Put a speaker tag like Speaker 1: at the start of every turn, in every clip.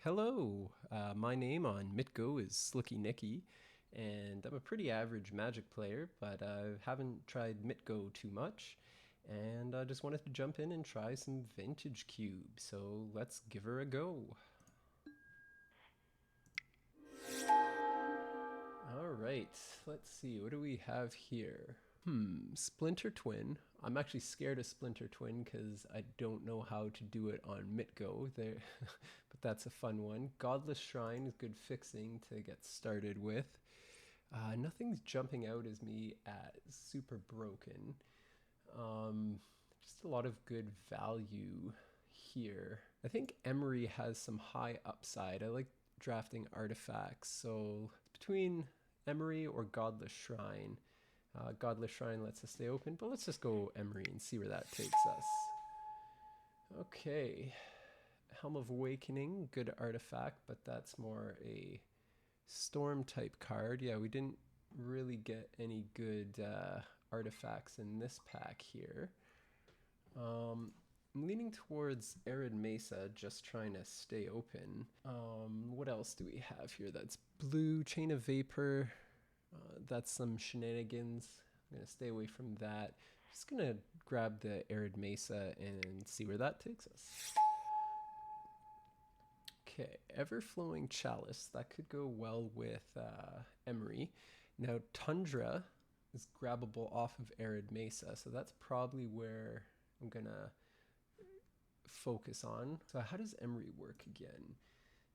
Speaker 1: Hello, my name on MTGO is Slicky Nicky, and I'm a pretty average Magic player, but I haven't tried MTGO too much, and I just wanted to jump in and try some Vintage Cube, so let's give her a go. Alright, let's see, what do we have here? Splinter Twin. I'm actually scared of Splinter Twin because I don't know how to do it on MTGO there, but that's a fun one. Godless Shrine is good fixing to get started with. Nothing's jumping out as me as super broken. Just a lot of good value here. I think Emery has some high upside. I like drafting artifacts, so between Emery or Godless Shrine. Godless Shrine lets us stay open, but let's just go Emery and see where that takes us. Okay, Helm of Awakening, good artifact, but that's more a storm type card. Yeah, we didn't really get any good artifacts in this pack here. I'm leaning towards Arid Mesa, just trying to stay open. What else do we have here? That's blue, Chain of Vapor. That's some shenanigans. I'm going to stay away from that. Just going to grab the Arid Mesa and see where that takes us. Okay, Ever-Flowing Chalice. That could go well with Emery. Now, Tundra is grabbable off of Arid Mesa, so that's probably where I'm going to focus on. So how does Emery work again?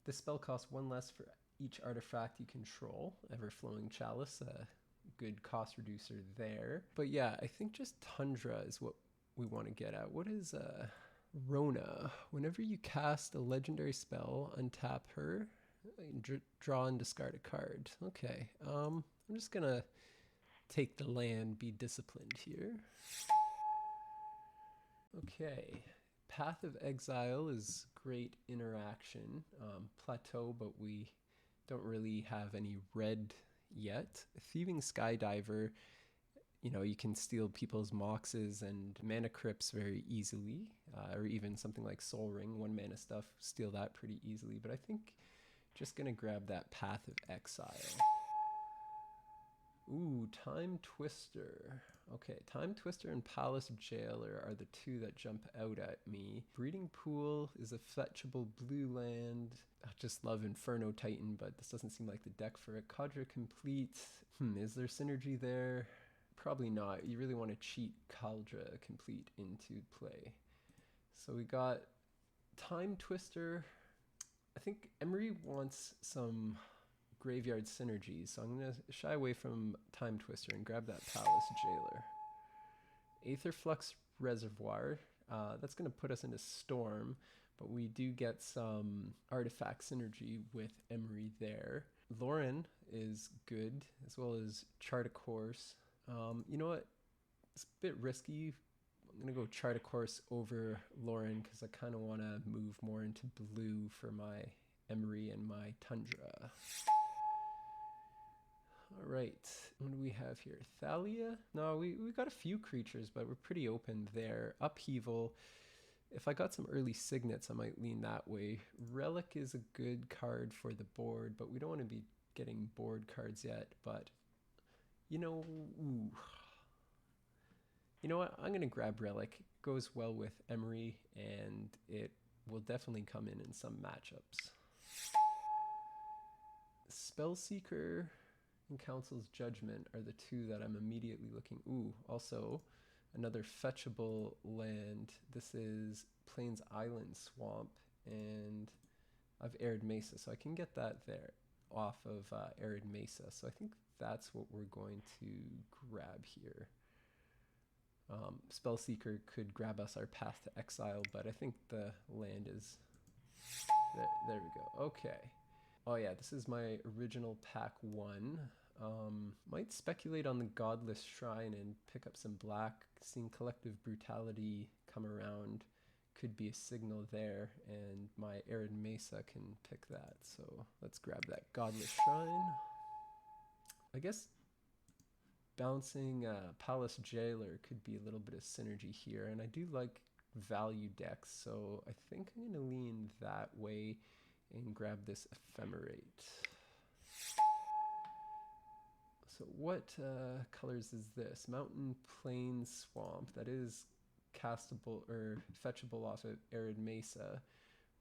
Speaker 1: This spell costs one less for each artifact you control. Ever-Flowing Chalice, a good cost reducer there. But yeah, I think just Tundra is what we want to get at. What is Rona? Whenever you cast a legendary spell, untap her, draw and discard a card. Okay, I'm just gonna take the land, be disciplined here. Okay, Path of Exile is great interaction. Plateau, but we don't really have any red yet. Thieving Skydiver, you know, you can steal people's moxes and mana crypts very easily, or even something like Soul Ring, 1 mana stuff, steal that pretty easily. But I think just gonna grab that Path of Exile. Ooh, Time Twister. Okay, Time Twister and Palace Jailer are the two that jump out at me. Breeding Pool is a fetchable blue land. I just love Inferno Titan, but this doesn't seem like the deck for it. Cadre Complete. Is there synergy there? Probably not. You really want to cheat Cadre Complete into play. So we got Time Twister. I think Emery wants some graveyard synergy, so I'm going to shy away from Time Twister and grab that Palace Jailer. Aetherflux Reservoir, that's going to put us into Storm, but we do get some artifact synergy with Emery there. Lauren is good, as well as Chart a Course. You know what? It's a bit risky. I'm going to go Chart a Course over Lauren because I kind of want to move more into blue for my Emery and my Tundra. All right, what do we have here? Thalia? No, we got a few creatures, but we're pretty open there. Upheaval. If I got some early signets, I might lean that way. Relic is a good card for the board, but we don't want to be getting board cards yet. But, you know, you know what? I'm going to grab Relic. It goes well with Emery, and it will definitely come in some matchups. Spellseeker and Council's Judgment are the two that I'm immediately looking. Ooh, also another fetchable land. This is Plains Island Swamp, and I've Arid Mesa, so I can get that there off of Arid Mesa. So I think that's what we're going to grab here. Spellseeker could grab us our Path to Exile, but I think the land is... There we go. Okay. Oh yeah, this is my original pack 1. Might speculate on the Godless Shrine and pick up some black. Seeing Collective Brutality come around could be a signal there, and my Arid Mesa can pick that. So let's grab that Godless Shrine. I guess bouncing Palace Jailer could be a little bit of synergy here, and I do like value decks, so I think I'm going to lean that way. and grab this Ephemerate. So what colors is this? Mountain, Plain, Swamp. That is castable or fetchable off of Arid Mesa,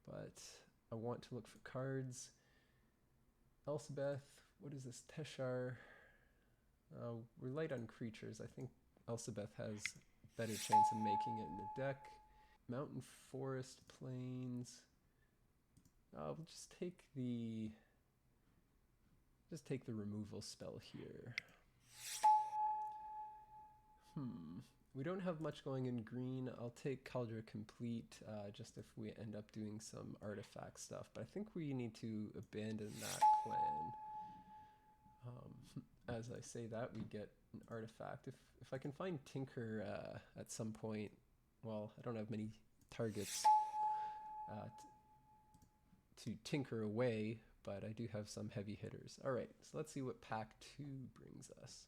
Speaker 1: but I want to look for cards. Elsbeth, what is this? Teshar. We're light on creatures. I think Elsbeth has a better chance of making it in the deck. Mountain, Forest, Plains. We'll just take the removal spell here. We don't have much going in green. I'll take Cauldron Complete just if we end up doing some artifact stuff, but I think we need to abandon that plan. As I say that, we get an artifact. If I can find Tinker at some point, well, I don't have many targets to tinker away, but I do have some heavy hitters. All right, so let's see what pack 2 brings us.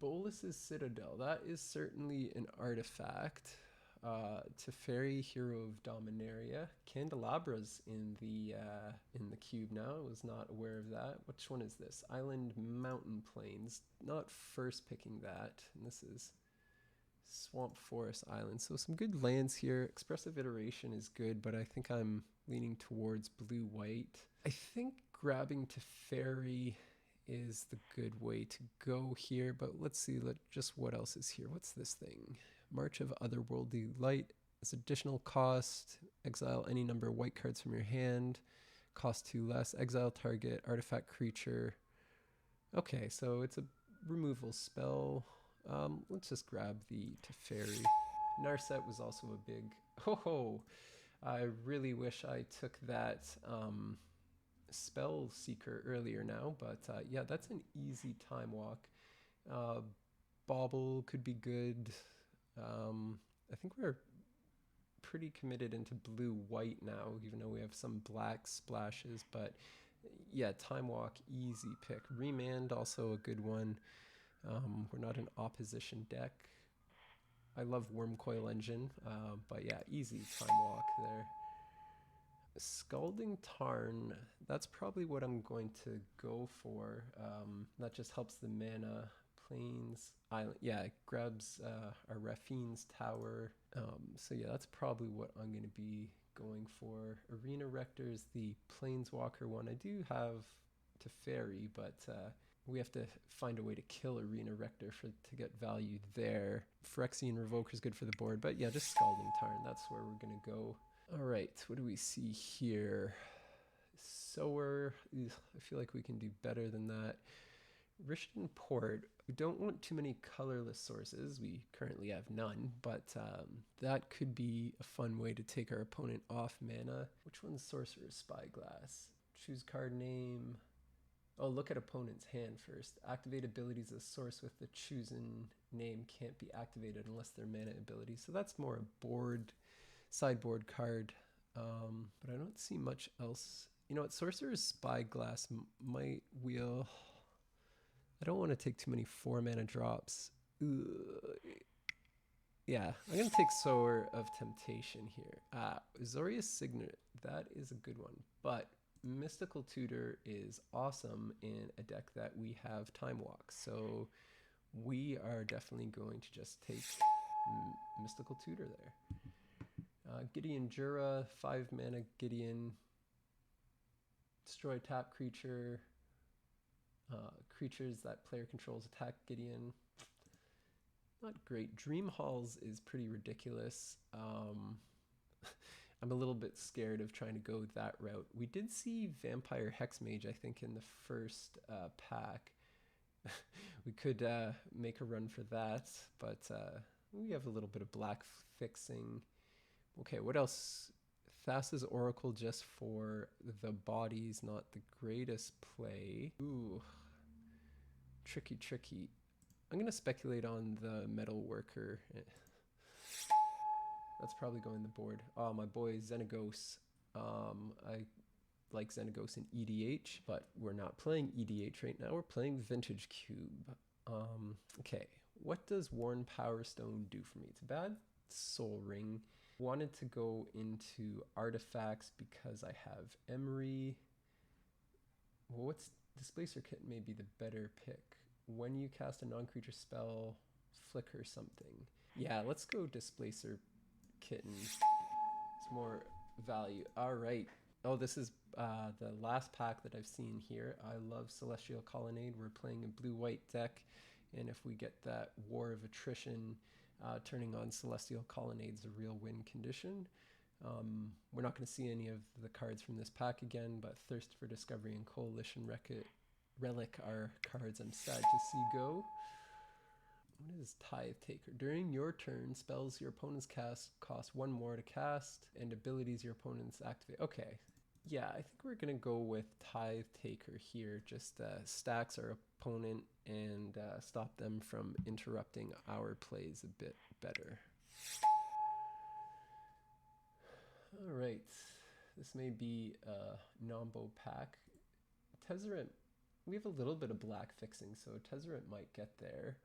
Speaker 1: Bolus's Citadel, that is certainly an artifact. Teferi, Hero of Dominaria. Candelabra's in the cube now. I was not aware of that. Which one is this? Island, Mountain, Plains. Not first picking that. And this is Swamp, Forest, Island. So some good lands here. Expressive Iteration is good, but I think I'm leaning towards blue-white. I think grabbing Teferi is the good way to go here, but let's see just what else is here. What's this thing? March of Otherworldly Light is additional cost. Exile any number of white cards from your hand. Cost 2 less. Exile target artifact creature. Okay, so it's a removal spell. Let's just grab the Teferi. Narset was also a big... Ho! I really wish I took that Spell Seeker earlier now, but yeah, that's an easy time walk. Bauble could be good. I think we're pretty committed into blue-white now, even though we have some black splashes, but yeah, time walk, easy pick. Remand, also a good one. We're not an opposition deck. I love Wormcoil Engine, but yeah, easy time walk there. Scalding Tarn, that's probably what I'm going to go for. That just helps the mana. Plains, Island, yeah, it grabs our Rafine's Tower. So yeah, that's probably what I'm going to be going for. Arena Rector is the Planeswalker one. I do have Teferi, but we have to find a way to kill Arena Rector to get value there. Phyrexian Revoker is good for the board, but yeah, just Scalding Tarn, that's where we're going to go. All right, what do we see here? Sower, I feel like we can do better than that. Rishton Port, we don't want too many colorless sources. We currently have none, but that could be a fun way to take our opponent off mana. Which one's Sorcerer's Spyglass? Choose card name. Oh, look at opponent's hand first. Activate abilities as source with the chosen name can't be activated unless they're mana abilities. So that's more a sideboard card, but I don't see much else. You know what, Sorcerer's Spyglass might wheel. I don't want to take too many 4-mana drops. Yeah, I'm going to take Sower of Temptation here. Azorius Signet, that is a good one, but Mystical Tutor is awesome in a deck that we have Time Walk, so we are definitely going to just take Mystical Tutor there. Gideon Jura, 5-mana Gideon. Destroy tap creature. Creatures that player controls attack Gideon. Not great. Dream Halls is pretty ridiculous. I'm a little bit scared of trying to go that route. We did see Vampire Hexmage, I think, in the first pack. We could make a run for that, but we have a little bit of black fixing. Okay, what else? Thassa's Oracle just for the bodies, not the greatest play. Ooh, tricky. I'm going to speculate on the Metal Worker. That's probably going the board. Oh, my boy Xenagos. I like Xenagos in EDH, but we're not playing EDH right now. We're playing Vintage Cube. Okay, what does Worn Power Stone do for me? It's a bad Soul Ring. Wanted to go into artifacts because I have Emery. Well, what's Displacer Kitten may be the better pick. When you cast a non-creature spell, flicker something. Yeah, let's go Displacer Kitten. It's more value. All right. Oh, this is the last pack that I've seen here. I love Celestial Colonnade. We're playing a blue-white deck, and if we get that War of Attrition, turning on Celestial Colonnade is a real win condition. We're not going to see any of the cards from this pack again, but Thirst for Discovery and Coalition Relic are cards I'm sad to see go. What is Tithe Taker? During your turn, spells your opponents cast cost 1 more to cast, and abilities your opponents activate. Okay. Yeah, I think we're going to go with Tithe Taker here. Just stacks our opponent and stop them from interrupting our plays a bit better. All right. This may be a Nombo pack. Tezzeret, we have a little bit of black fixing, so Tezzeret might get there.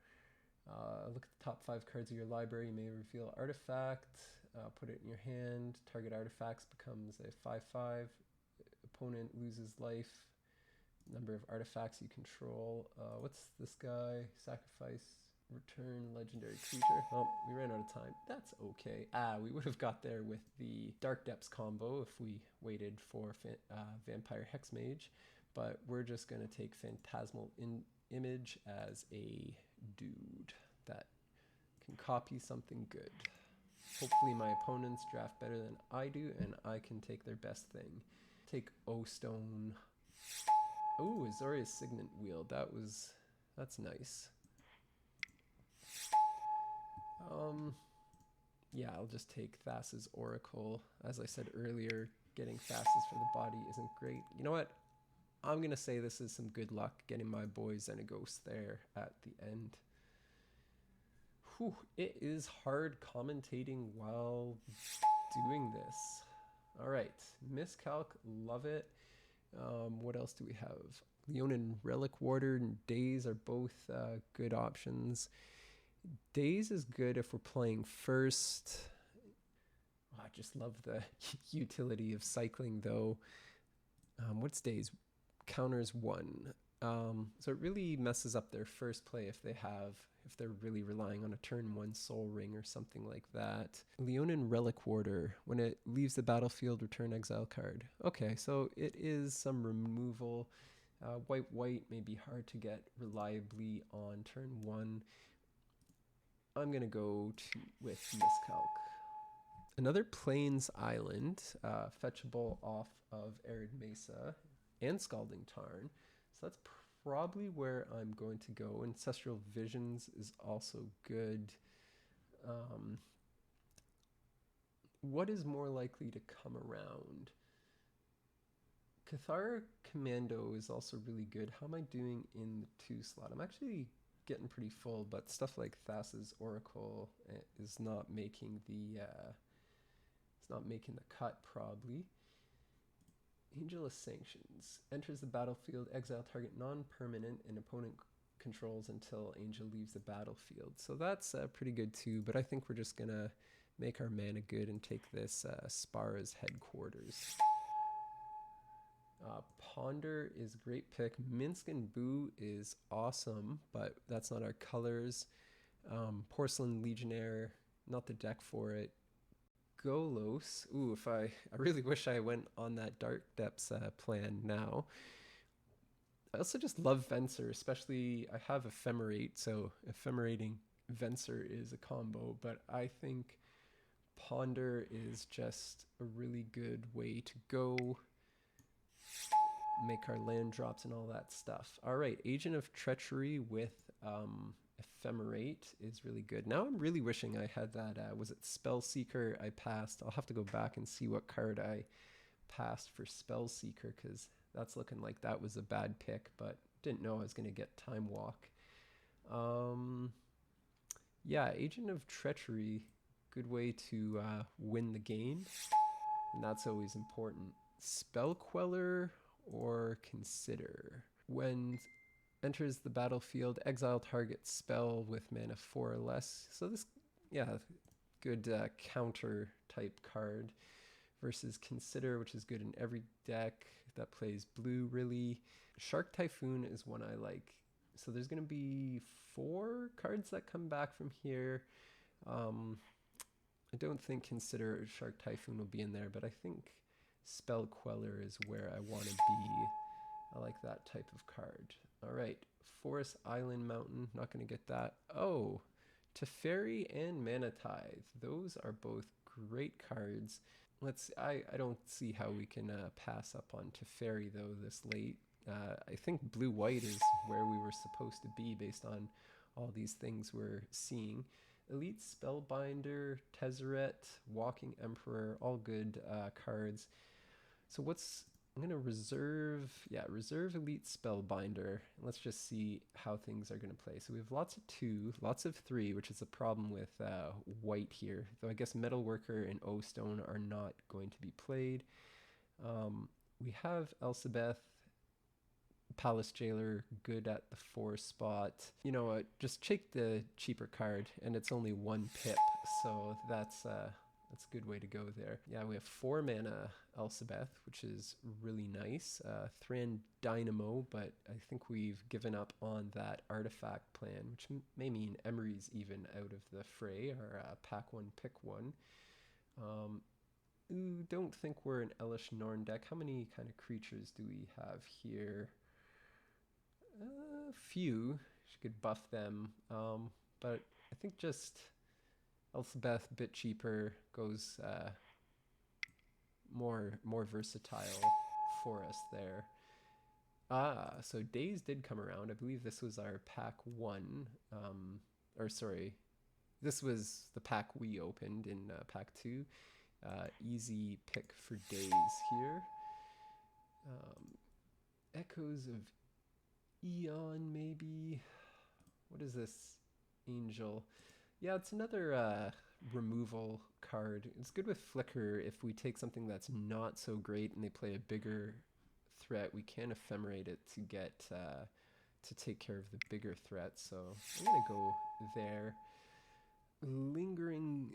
Speaker 1: Look at the top 5 cards of your library. You may reveal artifact, put it in your hand. Target artifacts becomes a 5/5. Opponent loses life. Number of artifacts you control. What's this guy? Sacrifice, return legendary creature. Oh, we ran out of time. That's okay. We would have got there with the Dark Depths combo if we waited for Vampire Hexmage, but we're just going to take Phantasmal Image as a dude that can copy something good. Hopefully my opponents draft better than I do, and I can take their best thing. Take O-Stone. Oh, Azorius Signet Wheel. That's nice. Yeah, I'll just take Thassa's Oracle. As I said earlier, getting Thassa's for the body isn't great. You know what? I'm going to say this is some good luck getting my boy Xenagos there at the end. Whew, it is hard commentating while doing this. All right, Miscalc, love it. What else do we have? Leonin Relic Warder and Daze are both good options. Daze is good if we're playing first. Oh, I just love the utility of cycling, though. What's Daze? Counters 1. So it really messes up their first play if they're really relying on a turn 1 Soul Ring or something like that. Leonin Relic Warder. When it leaves the battlefield, return exile card. Okay, so it is some removal. White may be hard to get reliably on turn 1. I'm going to go with Miscalc. Another Plains Island, fetchable off of Arid Mesa and Scalding Tarn. So that's probably where I'm going to go. Ancestral Visions is also good. What is more likely to come around? Cathar Commando is also really good. How am I doing in the 2 slot? I'm actually getting pretty full, but stuff like Thassa's Oracle is not making the cut probably. Angel of Sanctions. Enters the battlefield, exile target non-permanent and opponent controls until Angel leaves the battlefield. So that's pretty good too, but I think we're just going to make our mana good and take this Spara's Headquarters. Ponder is a great pick. Minsk and Boo is awesome, but that's not our colors. Porcelain Legionnaire, not the deck for it. Golos. Ooh, I really wish I went on that Dark Depths plan now. I also just love Venser, especially I have Ephemerate, so Ephemerating Venser is a combo, but I think Ponder is just a really good way to go. Make our land drops and all that stuff. All right, Agent of Treachery with Ephemerate is really good. Now I'm really wishing I had that, was it Spellseeker I passed? I'll have to go back and see what card I passed for Spellseeker, because that's looking like that was a bad pick, but didn't know I was going to get Time Walk. Yeah, Agent of Treachery, good way to win the game, and that's always important. Spell Queller or Consider. When enters the battlefield, exile target spell with mana 4 or less. So this, yeah, Good counter type card versus Consider, which is good in every deck that plays blue, really. Shark Typhoon is one I like. So there's going to be 4 cards that come back from here. I don't think Consider Shark Typhoon will be in there, but I think Spell Queller is where I want to be. I like that type of card. All right, Forest Island Mountain, not going to get that. Oh, Teferi and Mana Tithe. Those are both great cards. I don't see how we can pass up on Teferi though this late. I think blue-white is where we were supposed to be based on all these things we're seeing. Elite Spellbinder, Tezzeret, Walking Emperor, all good cards. So I'm going to reserve Elite Spellbinder. Let's just see how things are going to play. So we have lots of 2, lots of 3, which is a problem with white here. Though I guess Metalworker and O-Stone are not going to be played. We have Elsebeth, Palace Jailer, good at the 4 spot. You know what, just take the cheaper card, and it's only 1 pip, so that's a good way to go there. Yeah, we have 4 mana Elsebeth, which is really nice. Thran Dynamo, but I think we've given up on that artifact plan, which may mean Emery's even out of the fray, or pack 1, pick 1. Don't think we're an Elish Norn deck. How many kind of creatures do we have here? A few. She could buff them, but I think just Elsebeth, a bit cheaper, goes more versatile for us there. So Days did come around. I believe this was our pack 1, or sorry, this was the pack we opened in pack 2. Easy pick for Days here. Echoes of Eon, maybe. What is this? Angel. Yeah, it's another removal card. It's good with Flicker. If we take something that's not so great and they play a bigger threat, we can ephemerate it to get to take care of the bigger threat. So I'm gonna go there. Lingering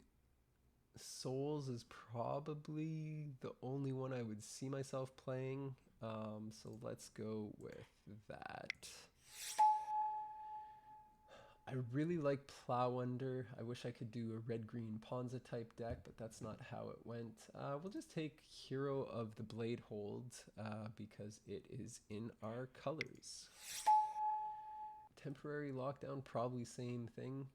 Speaker 1: Souls is probably the only one I would see myself playing. So let's go with that. I really like Plow Under. I wish I could do a red-green Ponza type deck, but that's not how it went. We'll just take Hero of the Blade Hold because it is in our colors. Temporary Lockdown, probably same thing.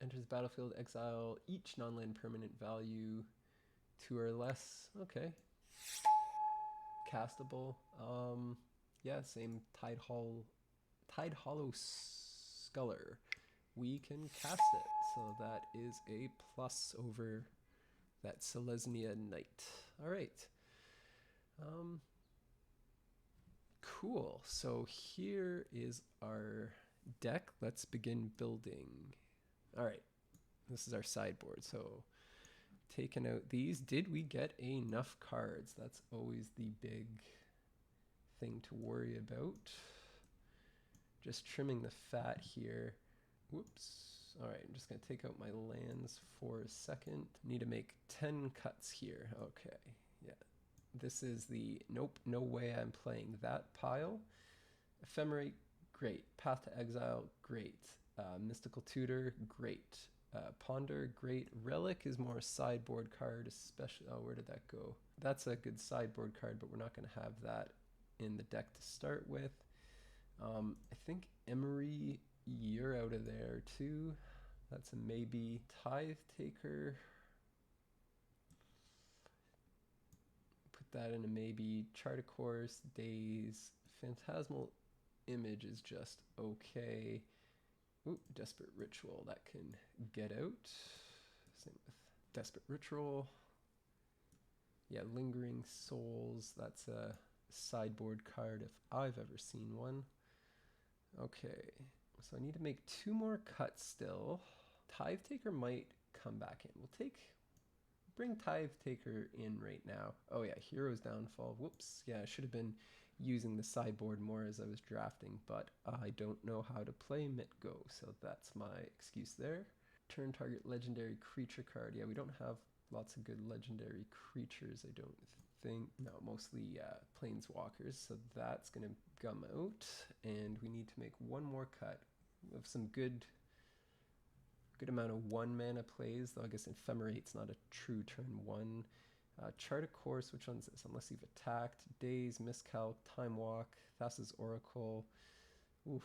Speaker 1: Enters battlefield, exile each non-land permanent value 2 or less. Okay. Castable. Yeah, same Tide Hollow Sculler. We can cast it, so that is a plus over that Selesnya Knight. All right. Cool. So here is our deck. Let's begin building. All right. This is our sideboard. So taking out these, did we get enough cards? That's always the big thing to worry about. Just trimming the fat here. Whoops. All right, I'm just going to take out my lands for a second. Need to make 10 cuts here. Okay, yeah. This is the nope, no way I'm playing that pile. Ephemerate, great. Path to Exile, great. Mystical Tutor, great. Ponder, great. Relic is more a sideboard card, especially... Oh, where did that go? That's a good sideboard card, but we're not going to have that in the deck to start with. I think Emery, you're out of there too. That's a maybe. Tithe Taker. Put that in a maybe. Chart a Course, Days. Phantasmal Image is just okay. Ooh, Desperate Ritual, that can get out. Same with Desperate Ritual. Yeah, Lingering Souls, that's a sideboard card if I've ever seen one. Okay, so I need to make 2 more cuts still. Tithe Taker might come back in. Bring Tithe Taker in right now. Oh yeah, Hero's Downfall. Whoops. Yeah, I should have been using the sideboard more as I was drafting, but I don't know how to play MTGO, so that's my excuse there. Turn target legendary creature card. Yeah, we don't have lots of good legendary creatures, I don't think. No, mostly planeswalkers. So that's going to gum out. And we need to make one more cut of some good amount of 1 mana plays, though I guess Ephemerate's not a true turn 1. Chart a course, which one's this? Unless you've attacked. Daze, Miscalc, Time Walk, Thassa's Oracle. Oof.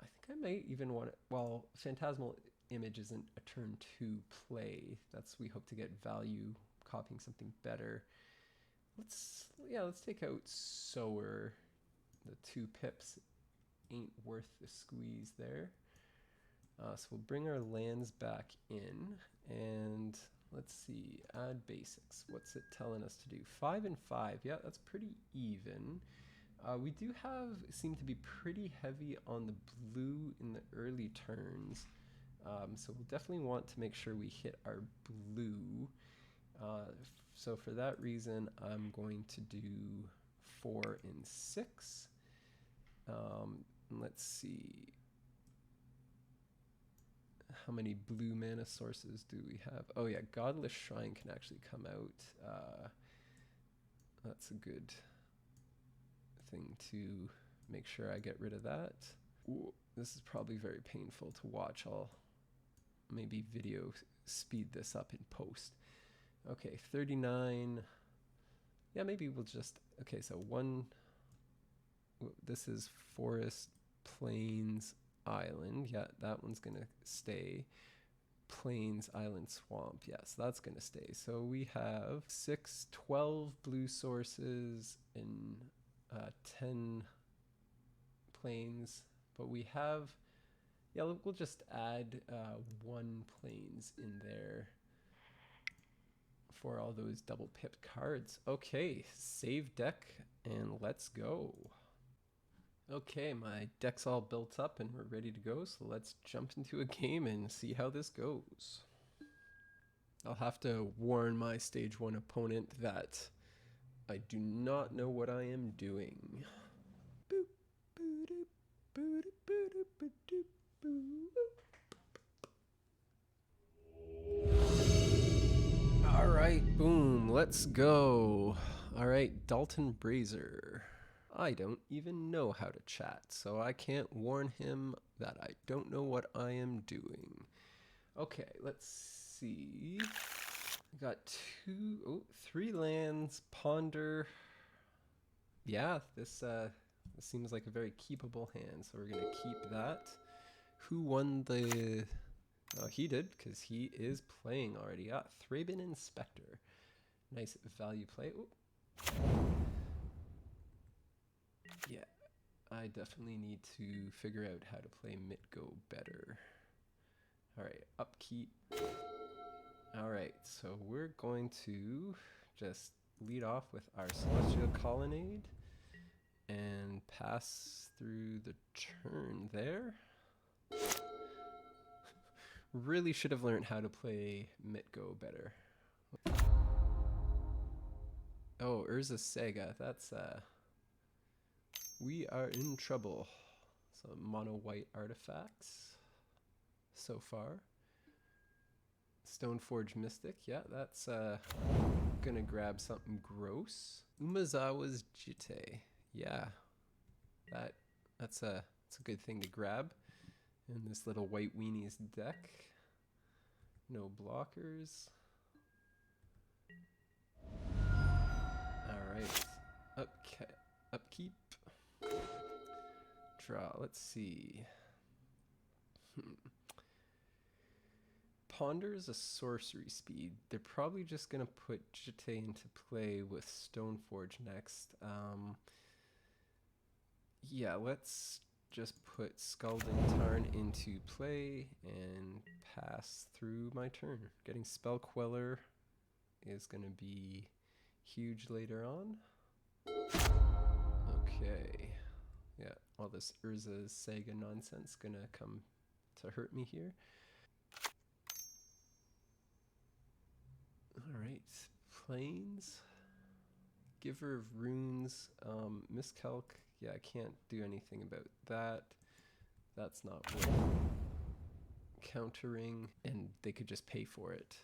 Speaker 1: I think I might even want to, well, Phantasmal Image isn't a turn 2 play. We hope to get value copying something better. Let's take out Sower. The 2 pips ain't worth the squeeze there. So we'll bring our lands back in, and let's see, add basics. What's it telling us to do? 5 and 5. Yeah, that's pretty even. We do seem to be pretty heavy on the blue in the early turns. So we'll definitely want to make sure we hit our blue. So for that reason, I'm going to do 4 and 6. Let's see. How many blue mana sources do we have? Oh yeah, Godless Shrine can actually come out. That's a good thing to make sure I get rid of that. Ooh, this is probably very painful to watch. I'll maybe video speed this up in post. Okay, 39. Yeah, maybe we'll just, okay, so this is Forest, Plains, Island. Yeah, that one's gonna stay. Plains, Island, Swamp. Yes, that's gonna stay. So we have 12 blue sources and 10 plains, but we have, yeah, we'll just add 1 plains in there for all those double pipped cards. Okay, save deck and let's go. Okay, my deck's all built up and we're ready to go, so let's jump into a game and see how this goes. I'll have to warn my stage 1 opponent that I do not know what I am doing. Alright, boom, let's go. Alright, Dalton Brazier. I don't even know how to chat, so I can't warn him that I don't know what I am doing. Okay, let's see. Got 3 lands, Ponder. Yeah, this seems like a very keepable hand, so we're gonna keep that. Who won the... Oh, he did, because he is playing already. Thraben Inspector. Nice value play. Ooh. Yeah, I definitely need to figure out how to play MTGO better. Alright, upkeep. Alright, so we're going to just lead off with our Celestial Colonnade and pass through the turn there. Really should have learned how to play MTGO better. Oh, Urza Sega, that's we are in trouble. Some mono white artifacts so far. Stoneforge Mystic, yeah, that's gonna grab something gross. Umezawa's Jite, yeah, that's a good thing to grab in this little white weenies deck. No blockers. All right, upkeep. Draw. Let's see. Ponder is a sorcery speed. They're probably just gonna put Jite into play with Stoneforge next. Yeah, let's just put Scalding Tarn into play and pass through my turn. Getting Spell Queller is gonna be huge later on. Okay. Yeah, all this Urza Sega nonsense gonna come to hurt me here. Alright, Plains. Giver of Runes. Miscalc. Yeah, I can't do anything about that. That's not worth countering, and they could just pay for it.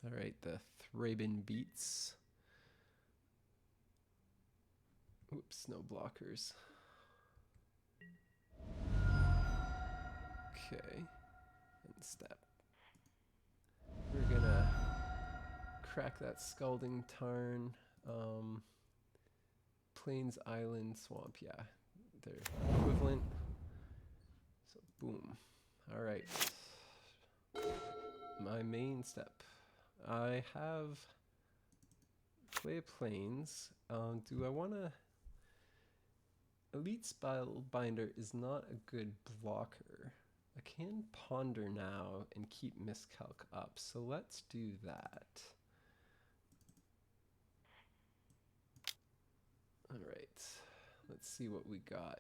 Speaker 1: All right, the Thraben beats. Oops, no blockers. Okay, and step. We're gonna crack that Scalding Tarn. Plains, Island, Swamp, yeah, they're equivalent. So boom. All right, my main step. I have play Plains. Do I want to? Elite Spellbinder is not a good blocker. I can Ponder now and keep Miscalc up, so let's do that. All right, let's see what we got.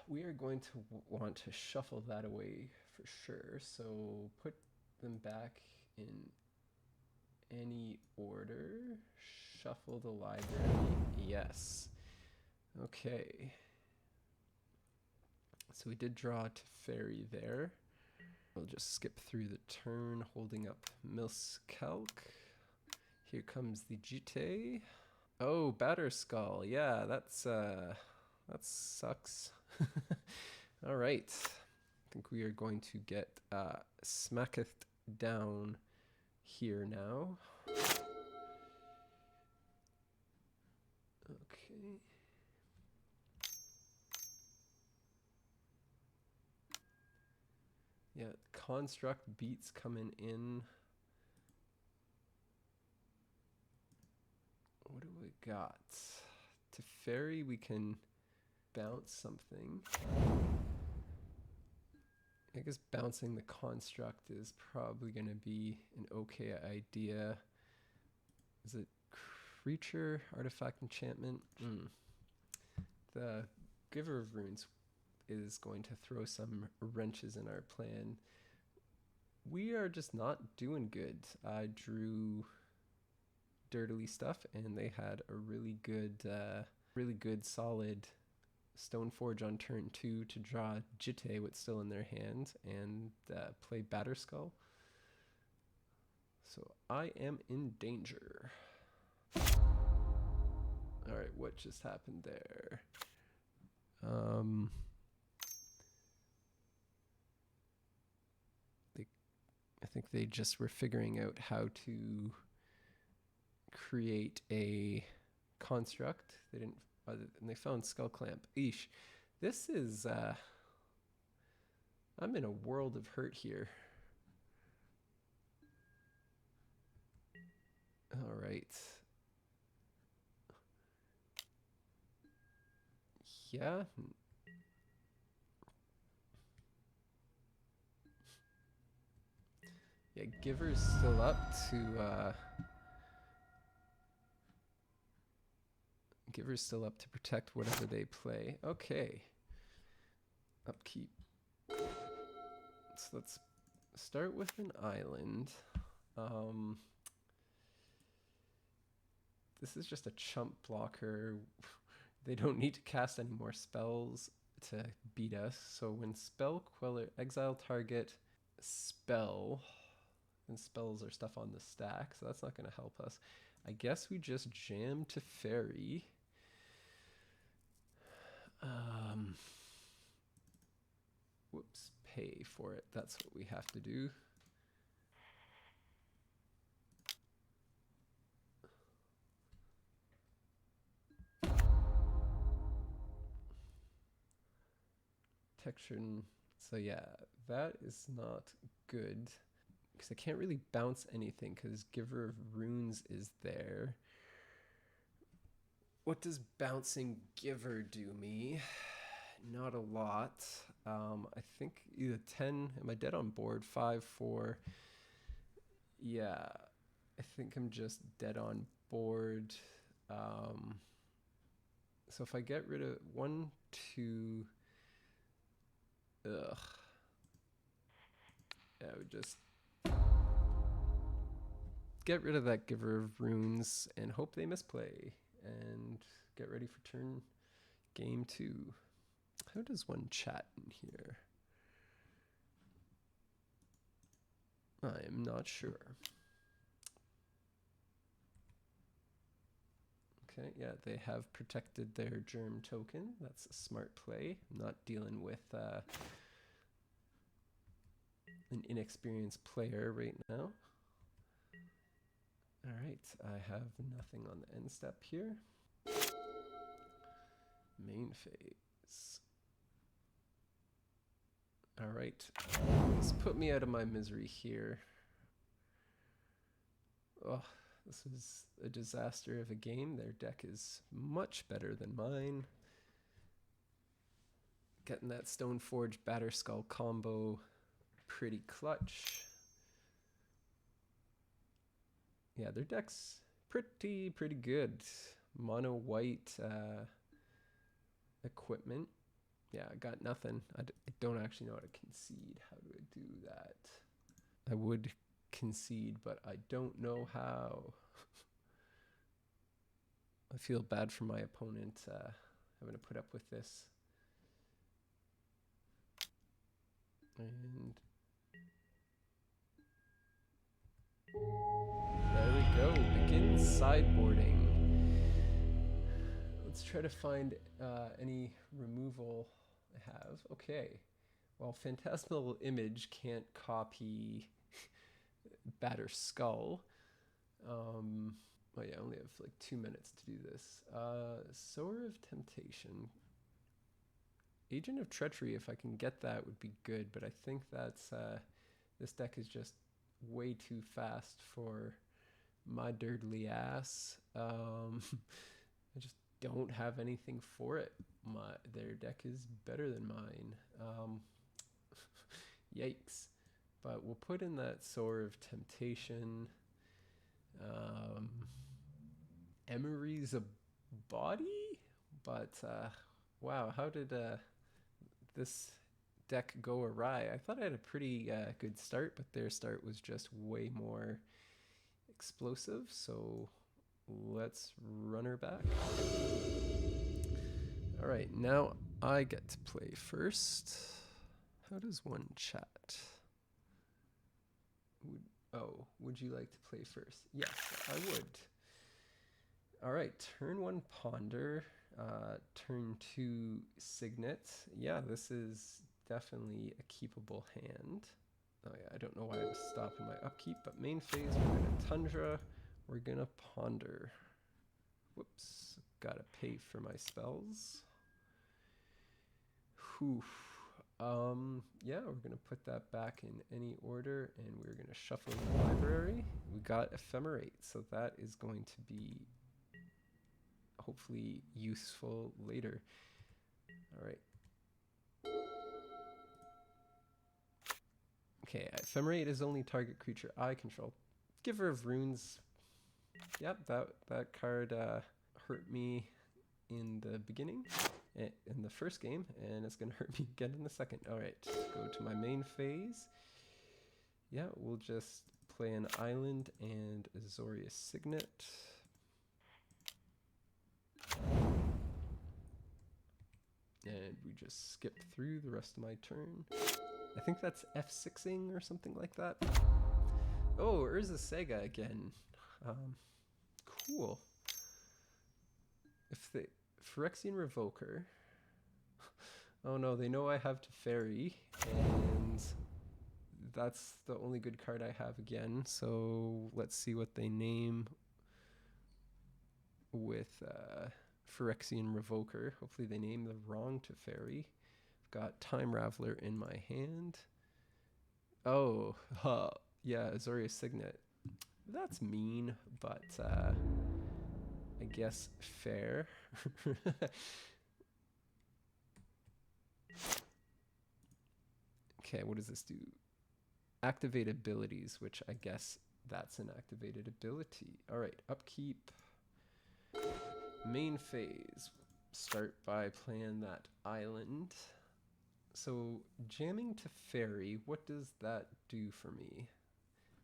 Speaker 1: We are going to want to shuffle that away for sure, so put them back in any order. Shuffle the library, yes. Okay. So we did draw Teferi there. We'll just skip through the turn, holding up Miscalc. Here comes the Jite. Oh, Batterskull. Yeah, that sucks. All right. I think we are going to get Smacketh down here now. Okay. Yeah, Construct beats coming in. What do we got? Teferi, we can bounce something. I guess bouncing the Construct is probably going to be an okay idea. Is it creature, artifact, enchantment? The Giver of Runes is going to throw some wrenches in our plan. We are just not doing good. I drew dirtily stuff, and they had a really good solid Stoneforge on turn 2 to draw Jite what's still in their hand and play Batterskull. So I am in danger. All right, what just happened there? I think they just were figuring out how to create a construct. They didn't, and they found Skull Clamp. Eesh, this is. I'm in a world of hurt here. All right. Yeah. Yeah, Giver's still up to Giver's still up to protect whatever they play. Okay. Upkeep. So let's start with an island. This is just a chump blocker. They don't need to cast any more spells to beat us. So when Spell Queller, exile target spell, and spells are stuff on the stack, so that's not going to help us. I guess we just jam Teferi. Whoops, pay for it. That's what we have to do. Texture. So yeah, that is not good. Because I can't really bounce anything because Giver of Runes is there. What does bouncing Giver do me? Not a lot. I think either 10, am I dead on board? 5, 4. Yeah, I think I'm just dead on board. So if I get rid of 1, 2, ugh. Yeah, I would just get rid of that Giver of Runes and hope they misplay and get ready for turn. Game 2. How does one chat in here? I am not sure. Okay, yeah, they have protected their germ token. That's a smart play. I'm not dealing with an inexperienced player right now. All right, I have nothing on the end step here. Main phase. All right, let's put me out of my misery here. Oh, this was a disaster of a game. Their deck is much better than mine. Getting that Stoneforge Batterskull combo pretty clutch. Yeah, their deck's pretty good. Mono white equipment. Yeah, I got nothing. I don't actually know how to concede. How do I do that? I would concede, but I don't know how. I feel bad for my opponent having to put up with this. And there we go. Begin sideboarding. Let's try to find any removal I have. Okay. Well, Phantasmal Image can't copy Batterskull. Oh yeah, I only have like 2 minutes to do this. Sower of Temptation. Agent of Treachery, if I can get that, would be good, but I think that's this deck is just way too fast for my dirtly ass. I just don't have anything for it. Their deck is better than mine. Yikes. But we'll put in that Sower of Temptation. Emery's a body? But wow, how did this deck go awry? I thought I had a pretty good start, but their start was just way more explosive. So let's run her back. All right, now I get to play first. How does one chat? Would you like to play first? Yes, I would. All right, turn 1 Ponder, turn 2 Signet. Yeah, this is definitely a keepable hand. Oh yeah, I don't know why I was stopping my upkeep, but main phase, we're gonna Tundra, we're gonna Ponder. Whoops, gotta pay for my spells. Whew. Yeah, we're gonna put that back in any order, and we're gonna shuffle the library. We got Ephemerate, so that is going to be hopefully useful later. All right. Okay, Ephemerate is only target creature I control. Giver of Runes. Yep, that card hurt me in the beginning, in the first game, and it's going to hurt me again in the second. All right, go to my main phase. Yeah, we'll just play an island and Azorius Signet. And we just skip through the rest of my turn. I think that's F6ing or something like that. Oh, Urza Sega again. Cool. If the Phyrexian Revoker. Oh no, they know I have Teferi, and that's the only good card I have again. So let's see what they name with Phyrexian Revoker. Hopefully they name the wrong Teferi. I've got Time Raveler in my hand. Oh, yeah, Azorius Signet. That's mean, but I guess fair. Okay, what does this do? Activate abilities, which I guess that's an activated ability. All right, upkeep. Main phase. Start by playing that island. So jamming Teferi, what does that do for me?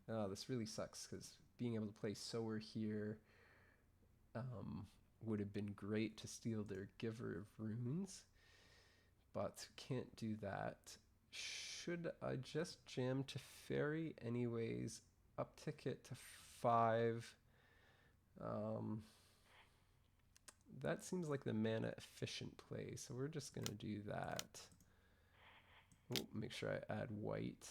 Speaker 1: Oh, this really sucks because being able to play Sower here would have been great to steal their Giver of Runes, but can't do that. Should I just jam Teferi anyways? Uptick it to 5. That seems like the mana efficient play, so we're just gonna do that. Oh, make sure I add white.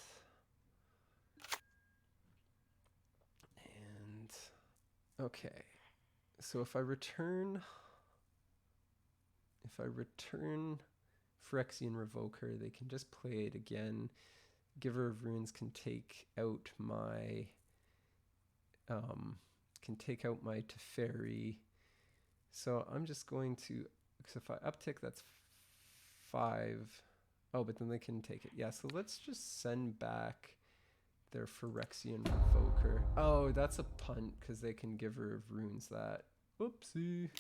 Speaker 1: And okay, so if I return Phyrexian Revoker, they can just play it again. Giver of Runes can take out my Teferi. So I'm just going to, because if I uptick, that's 5. Oh, but then they can take it. Yeah, so let's just send back their Phyrexian Revoker. Oh, that's a punt, because they can Giver of Runes that. Oopsie.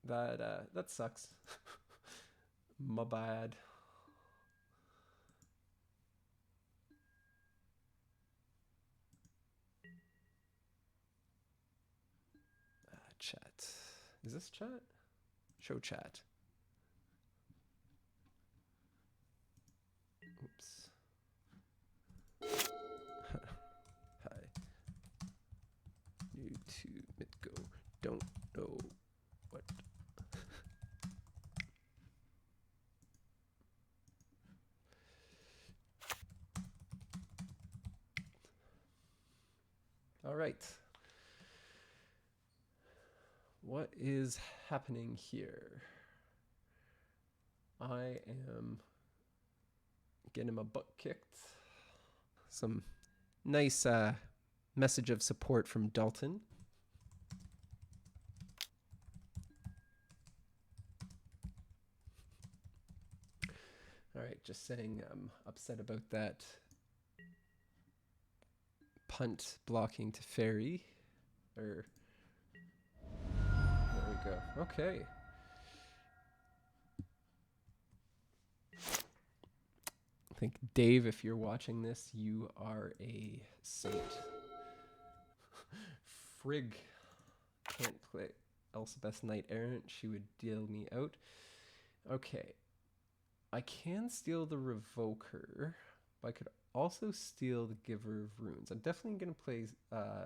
Speaker 1: That sucks. My bad. Chat. Is this chat? Show chat. Oops. Hi. New to MTGO. Don't know what. All right. What is happening here? I am getting my butt kicked. Some nice message of support from Dalton. All right, just saying I'm upset about that punt blocking Teferi. There we go. Okay. I think, Dave, if you're watching this, you are a saint. Frig. Can't play Elspeth's Knight Errant. She would deal me out. Okay. I can steal the Revoker, but I could also steal the Giver of Runes. I'm definitely going to play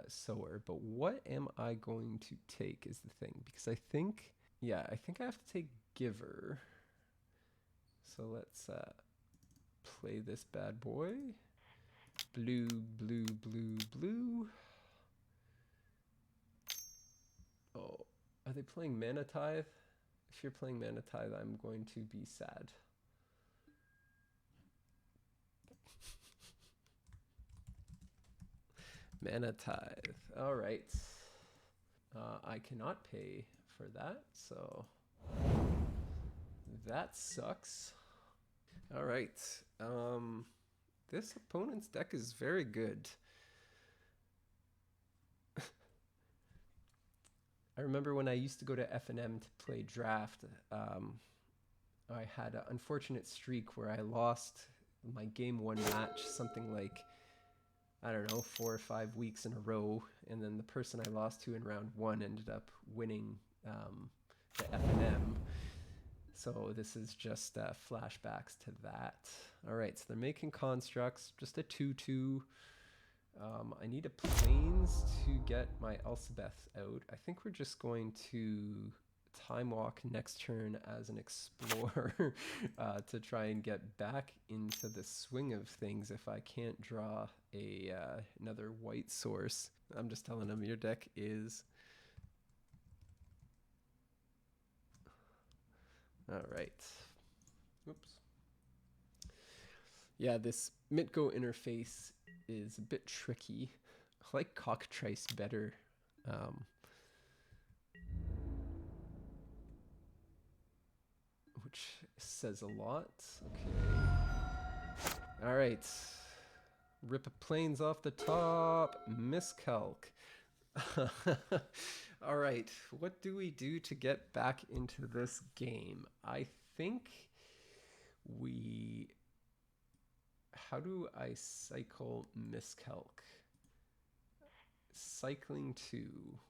Speaker 1: Sower, but what am I going to take is the thing. Because I think I have to take Giver. So let's play this bad boy. Blue, blue, blue, blue. Oh, are they playing Mana Tithe? If you're playing Mana Tithe, I'm going to be sad. Mana Tithe. All right. I cannot pay for that, so that sucks. All right. This opponent's deck is very good. I remember when I used to go to F&M to play draft, I had an unfortunate streak where I lost my game 1 match, something like, I don't know, 4 or 5 weeks in a row, and then the person I lost to in round 1 ended up winning the F&M. So this is just flashbacks to that. All right, so they're making constructs, just a 2/2. I need a plains to get my Elspeth out. I think we're just going to time walk next turn as an explorer to try and get back into the swing of things if I can't draw another white source. I'm just telling them your deck is... All right. Oops. Yeah, this MTGO interface is a bit tricky. I like Cockatrice better. Which says a lot. Okay. All right. Rip planes off the top. Miscalc. All right. What do we do to get back into this game? I think we... How do I cycle Miscalc? cycling 2.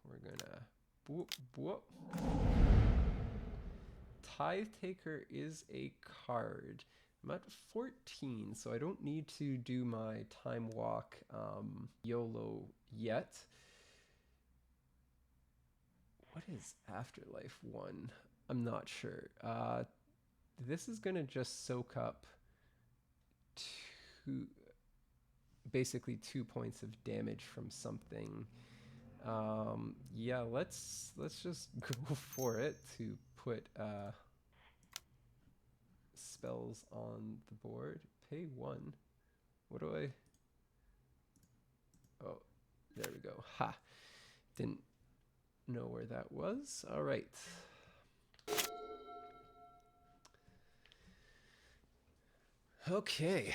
Speaker 1: We're gonna boop, boop. Tithe Taker is a card. I'm at 14, so I don't need to do my time walk YOLO yet. What is Afterlife 1? I'm not sure. This is gonna just soak up basically 2 points of damage from something. Yeah, let's just go for it to put spells on the board. Pay 1. What do I? Oh, there we go. Ha! Didn't know where that was. All right. Okay.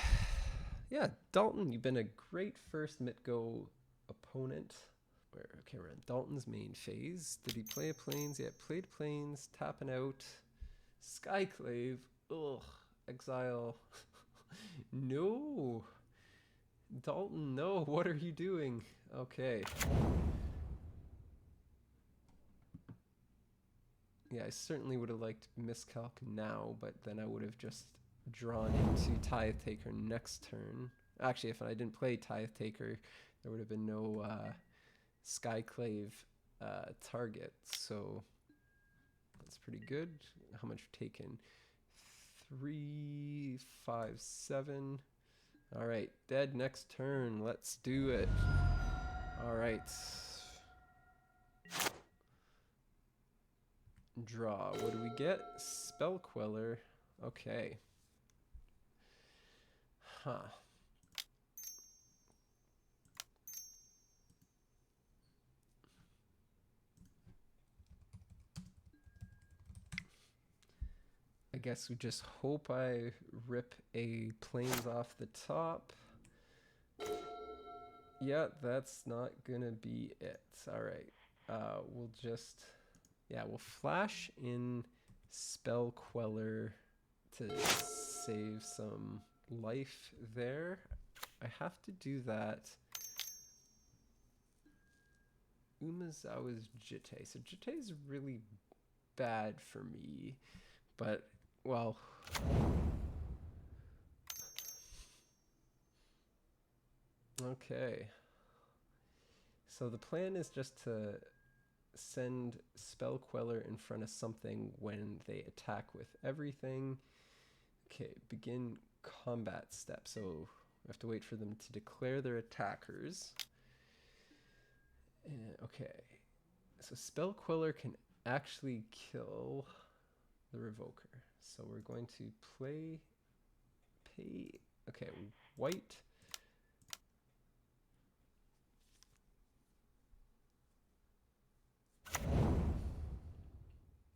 Speaker 1: Yeah, Dalton, you've been a great first MTGO opponent. Okay, we're in Dalton's main phase. Did he play a plains? Yeah, played plains, tapping out. Skyclave. Ugh. Exile. No. Dalton, no. What are you doing? Okay. Yeah, I certainly would have liked Miscalc now, but then I would have just drawn into Tithe Taker next turn. Actually, if I didn't play Tithe Taker, there would have been no Skyclave target, so that's pretty good. How much taken? 3, 5, 7. All right, dead next turn. Let's do it. All right. Draw. What do we get? Spell Queller. Okay. Huh. I guess we just hope I rip a plains off the top. Yeah, that's not gonna be it. All right. We'll just, yeah, we'll flash in Spell Queller to save some life there. I have to do that. Umezawa's Jitte. So Jitte is really bad for me, but, well, okay. So the plan is just to send Spell Queller in front of something when they attack with everything. Okay, begin combat step. So we have to wait for them to declare their attackers. Okay, so Spell Queller can actually kill the Revoker. So we're going to pay, okay, white.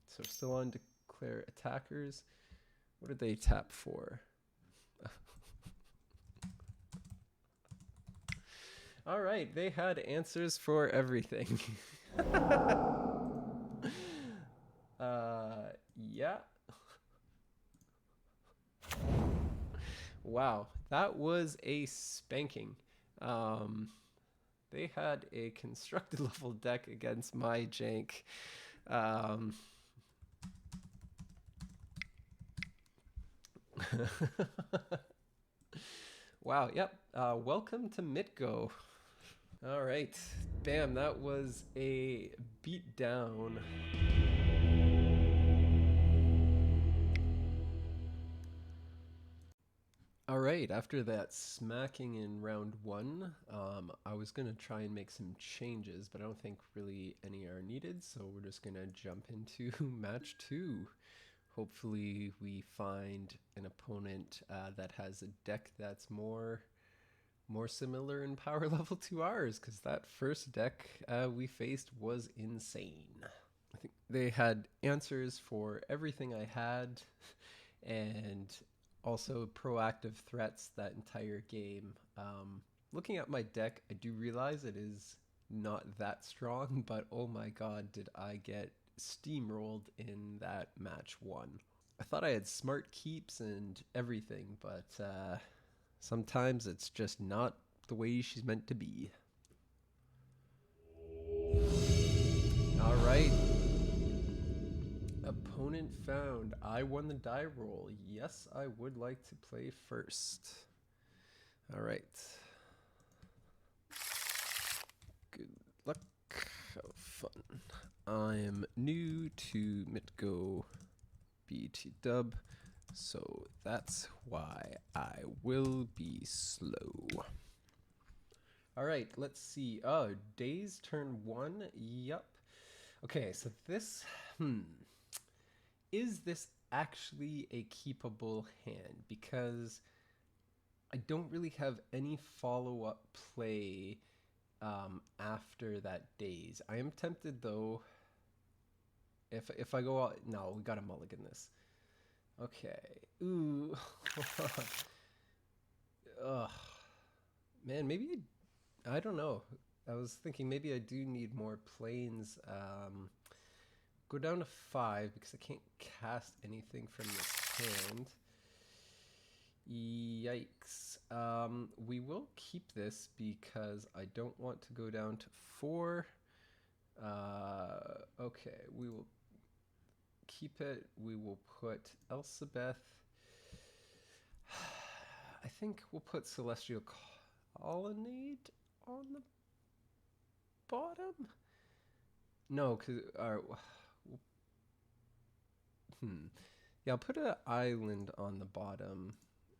Speaker 1: So still on declare attackers. What did they tap for? All right, they had answers for everything. Yeah. Wow, that was a spanking. They had a constructed level deck against my jank. Wow, yep. Welcome to MTGO. All right, bam, that was a beat down. All right, after that smacking in round 1, I was going to try and make some changes, but I don't think really any are needed, so we're just going to jump into match 2. Hopefully we find an opponent that has a deck that's more similar in power level to ours, because that first deck we faced was insane. I think they had answers for everything I had, and also proactive threats that entire game. Looking at my deck, I do realize it is not that strong, but oh my god, did I get steamrolled in that match 1. I thought I had smart keeps and everything, but sometimes it's just not the way she's meant to be. right. Opponent found. I won the die roll. Yes, I would like to play first. All right. Good luck. Have fun. I am new to MTGO BT Dub, so that's why I will be slow. All right, let's see. Oh, Days turn 1. Yup. Okay, so this, is this actually a keepable hand? Because I don't really have any follow-up play after that Days. I am tempted though. If I go out, no, we gotta mulligan this. Okay. Ooh. Ugh. Man, maybe I don't know. I was thinking maybe I do need more planes. Go down to 5 because I can't cast anything from this hand. Yikes. We will keep this because I don't want to go down to 4. Okay, we will keep it. We will put Elsabeth. I think we'll put Celestial Colonnade on the bottom. No, because yeah, I'll put an island on the bottom,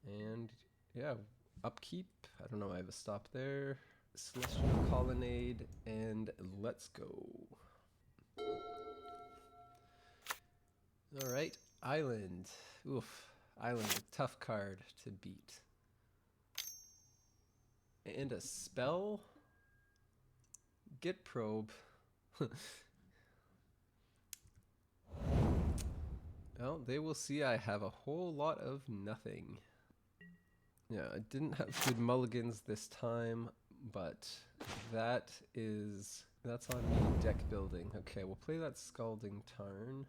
Speaker 1: and yeah, upkeep. I don't know. I have a stop there. Celestial Colonnade, and let's go. All right, island. Oof, island, a tough card to beat. And a spell. Get probe. Well, they will see I have a whole lot of nothing. Yeah, I didn't have good mulligans this time, but that's on me. Deck building. Okay, we'll play that Scalding Tarn,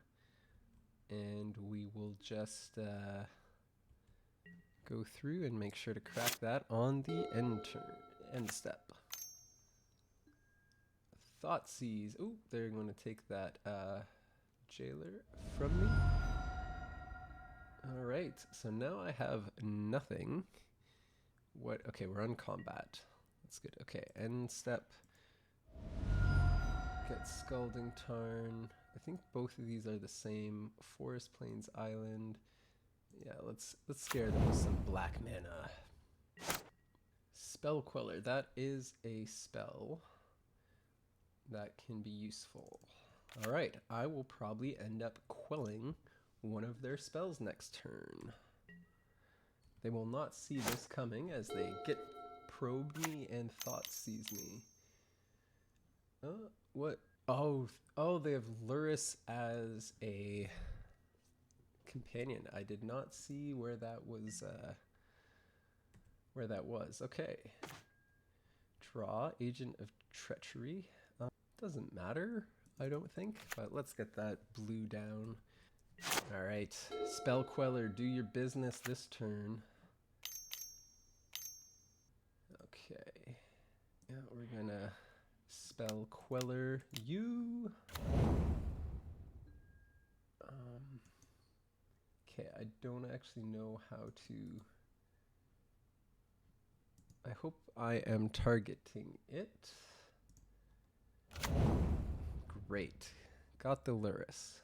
Speaker 1: and we will just go through and make sure to crack that on the end step. Thoughtseize. Oh, they're going to take that jailer from me. All right, so now I have nothing. What? Okay, we're on combat. That's good. Okay, end step. Get Scalding Tarn. I think both of these are the same. Forest Plains Island. Yeah, let's scare them with some black mana. Spell Queller. That is a spell that can be useful. All right, I will probably end up quelling one of their spells next turn. They will not see this coming as they get probed me and Thoughtseize me. What? Oh, they have Luris as a companion. I did not see where that was. Okay. Draw, Agent of Treachery. Doesn't matter, I don't think, but let's get that blue down. All right, Spell Queller, do your business this turn. Okay, yeah, we're gonna Spell Queller you. Okay, I don't actually know how to. I hope I am targeting it. Great, got the Luris.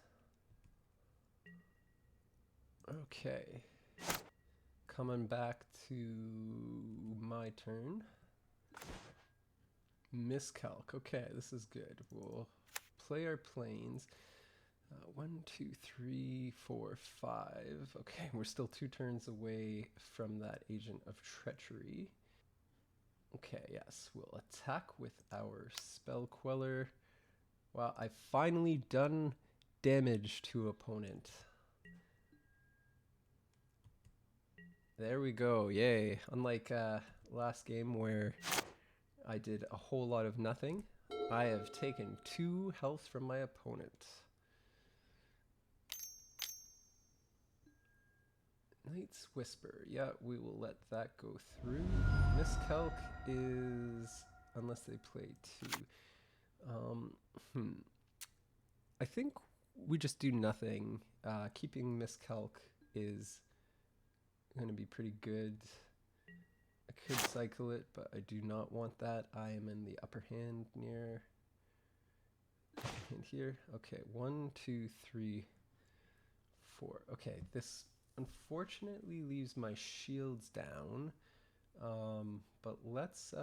Speaker 1: Okay, coming back to my turn. Miscalc. Okay, this is good. We'll play our planes. 1, 2, 3, 4, 5. Okay, we're still 2 turns away from that Agent of Treachery. Okay, yes, we'll attack with our Spell Queller. Wow, I've finally done damage to opponent. There we go, yay. Unlike last game where I did a whole lot of nothing, I have taken 2 health from my opponent. Knight's Whisper, yeah, we will let that go through. Miscalc is, unless they play 2. I think we just do nothing. Keeping Miscalc is going to be pretty good. I could cycle it, but I do not want that. I am in the upper hand near here. Okay, 1, 2, 3, 4. Okay, this unfortunately leaves my shields down. But let's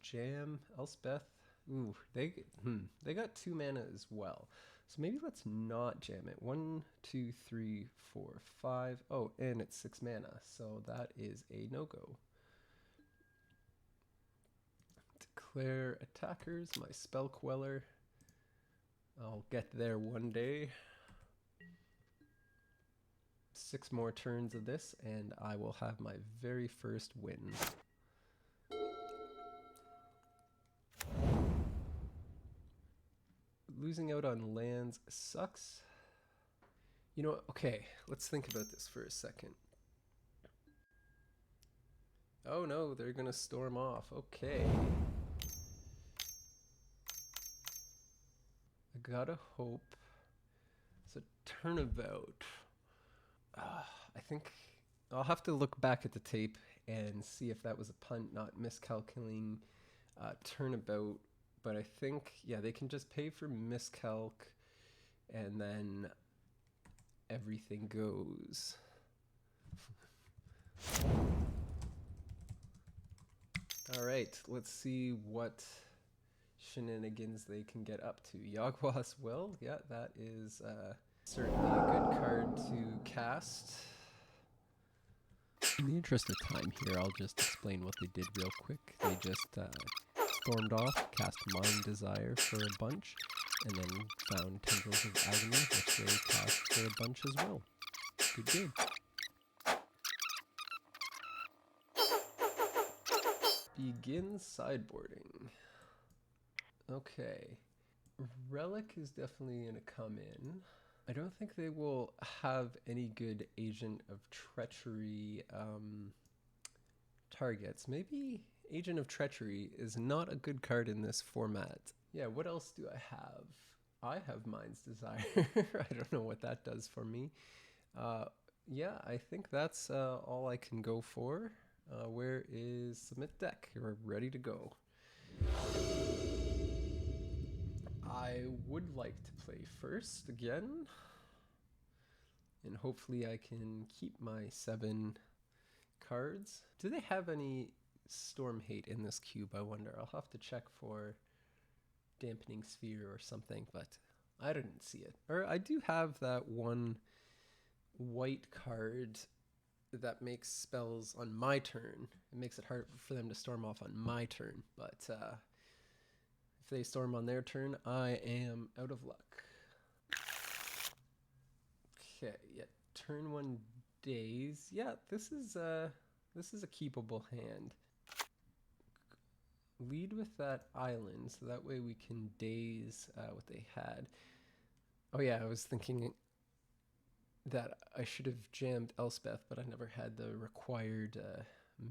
Speaker 1: jam Elspeth. Ooh, they got 2 mana as well. So maybe let's not jam it. 1, 2, 3, 4, 5. Oh, and it's 6 mana, so that is a no-go. Declare attackers, my spell queller. I'll get there one day. 6 more turns of this, and I will have my very first win. Losing out on lands sucks. You know, okay, let's think about this for a second. Oh no, they're gonna storm off. Okay. I gotta hope it's a turnabout. I think I'll have to look back at the tape and see if that was a punt, not miscalculating turnabout. But I think, yeah, they can just pay for miscalc and then everything goes. All right, let's see what shenanigans they can get up to. Yawgmoth's Will, yeah, that is certainly a good card to cast. In the interest of time here, I'll just explain what they did real quick. They just stormed off, cast Mind Desire for a bunch, and then found Tendrils of Agony, which they cast for a bunch as well. Good. Begin sideboarding. Okay. Relic is definitely going to come in. I don't think they will have any good Agent of Treachery targets. Maybe Agent of Treachery is not a good card in this format. Yeah, what else do I have? I have Mind's Desire. I don't know what that does for me. Yeah, I think that's all I can go for. Where is Submit Deck? We're ready to go. I would like to play first again, and hopefully I can keep my 7 cards. Do they have any Storm Hate in this cube, I wonder? I'll have to check for Dampening Sphere or something, but I didn't see it. Or I do have that one white card that makes spells on my turn. It makes it hard for them to storm off on my turn, but if they storm on their turn, I am out of luck. Okay, yeah, turn 1 daze. Yeah, this is a keepable hand. Lead with that island, so that way we can daze what they had. Oh yeah, I was thinking that I should have jammed Elspeth, but I never had the required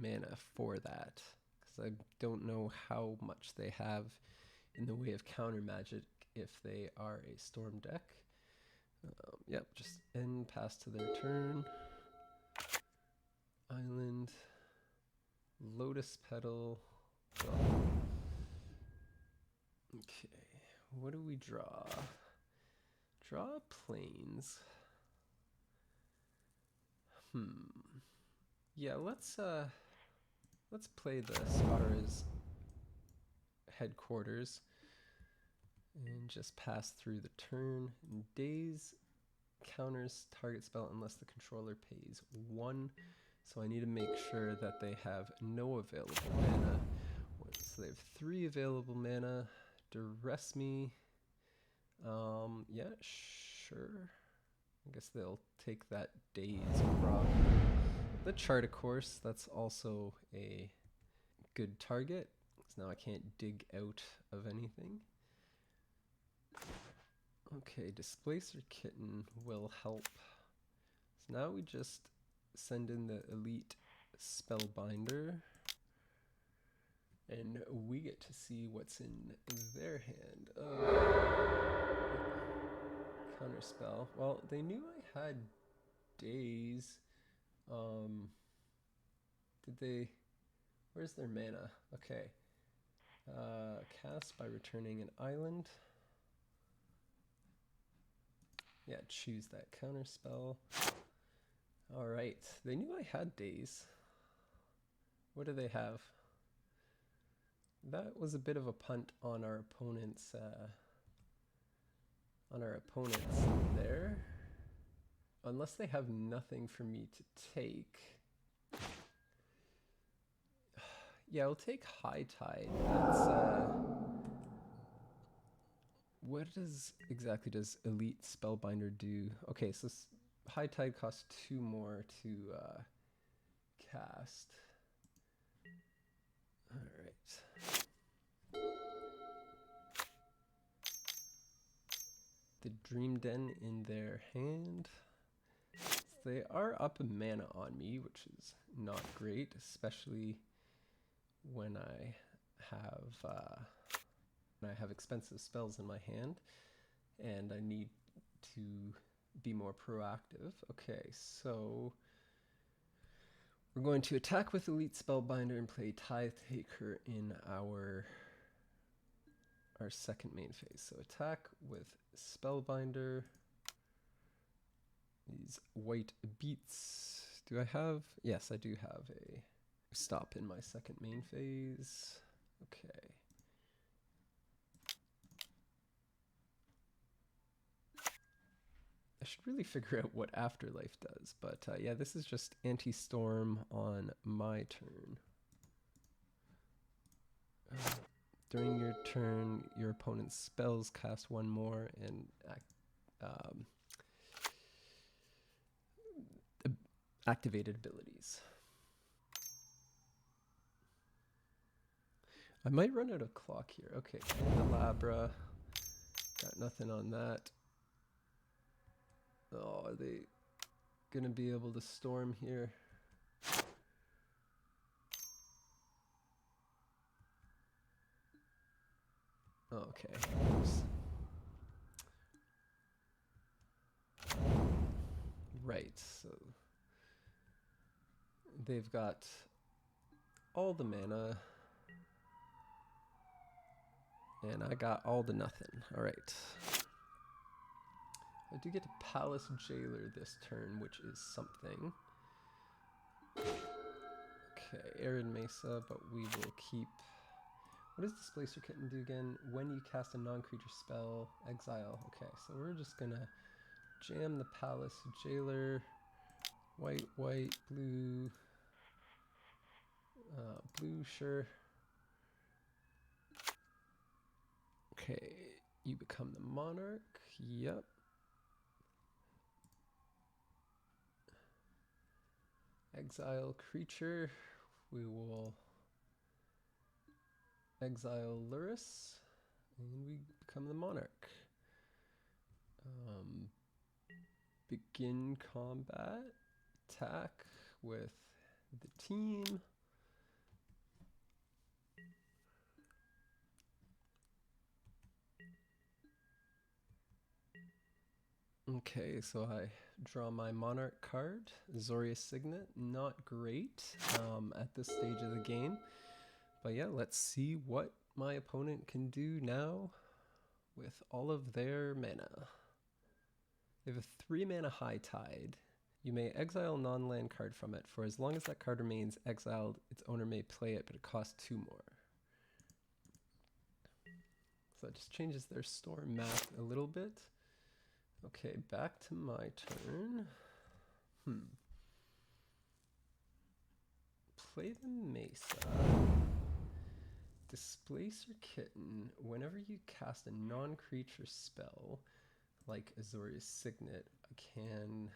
Speaker 1: mana for that, because I don't know how much they have in the way of counter magic if they are a storm deck. Yep, just end pass to their turn. Island, Lotus Petal. Draw. Okay, what do we draw? Draw planes. Yeah, let's play the Spara's headquarters and just pass through the turn. And daze counters target spell unless the controller pays 1. So I need to make sure that they have no available mana. So they have 3 available mana. Duress me. Yeah, sure. I guess they'll take that daze proc. The chart, of course, that's also a good target, because now I can't dig out of anything. Okay, Displacer Kitten will help. So now we just send in the Elite Spellbinder, and we get to see what's in their hand. counterspell. Well, they knew I had days. Did they? Where's their mana? Okay. Cast by returning an island. Yeah, choose that counterspell. Alright, they knew I had days. What do they have? That was a bit of a punt on our opponent's there. Unless they have nothing for me to take. Yeah, I'll take High Tide. That's what exactly does Elite Spellbinder do? Okay, so High Tide costs 2 more to cast. Alright. The Dream Den in their hand. So they are up a mana on me, which is not great, especially when I have expensive spells in my hand and I need to be more proactive. Okay, so we're going to attack with Elite Spellbinder and play Tithe Taker in our second main phase. So attack with Spellbinder. These white beats. Do I have? Yes, I do have a stop in my second main phase. Okay. I should really figure out what Afterlife does, but yeah, this is just anti-storm on my turn. During your turn, your opponent's spells cast 1 more and activated abilities. I might run out of clock here. Okay, Candelabra. Got nothing on that. Oh, are they gonna be able to storm here? Oh, okay. Oops. Right, so they've got all the mana, and I got all the nothing. All right. I do get to Palace Jailer this turn, which is something. Okay, Arid Mesa, but we will keep... What does Displacer Kitten do again? When you cast a non-creature spell, exile. Okay, so we're just gonna jam the Palace Jailer. White, white, blue. Blue, sure. Okay, you become the Monarch. Yep. Exile creature. We will exile Luris, and we become the Monarch. Begin combat. Attack with the team. Okay, so I draw my Monarch card, Azorius Signet. Not great at this stage of the game. But yeah, let's see what my opponent can do now with all of their mana. They have a 3 mana High Tide. You may exile a non-land card from it. For as long as that card remains exiled, its owner may play it, but it costs 2 more. So that just changes their storm math a little bit. Okay, back to my turn. Play the Mesa. Displacer Kitten. Whenever you cast a non-creature spell, like Azorius Signet, I can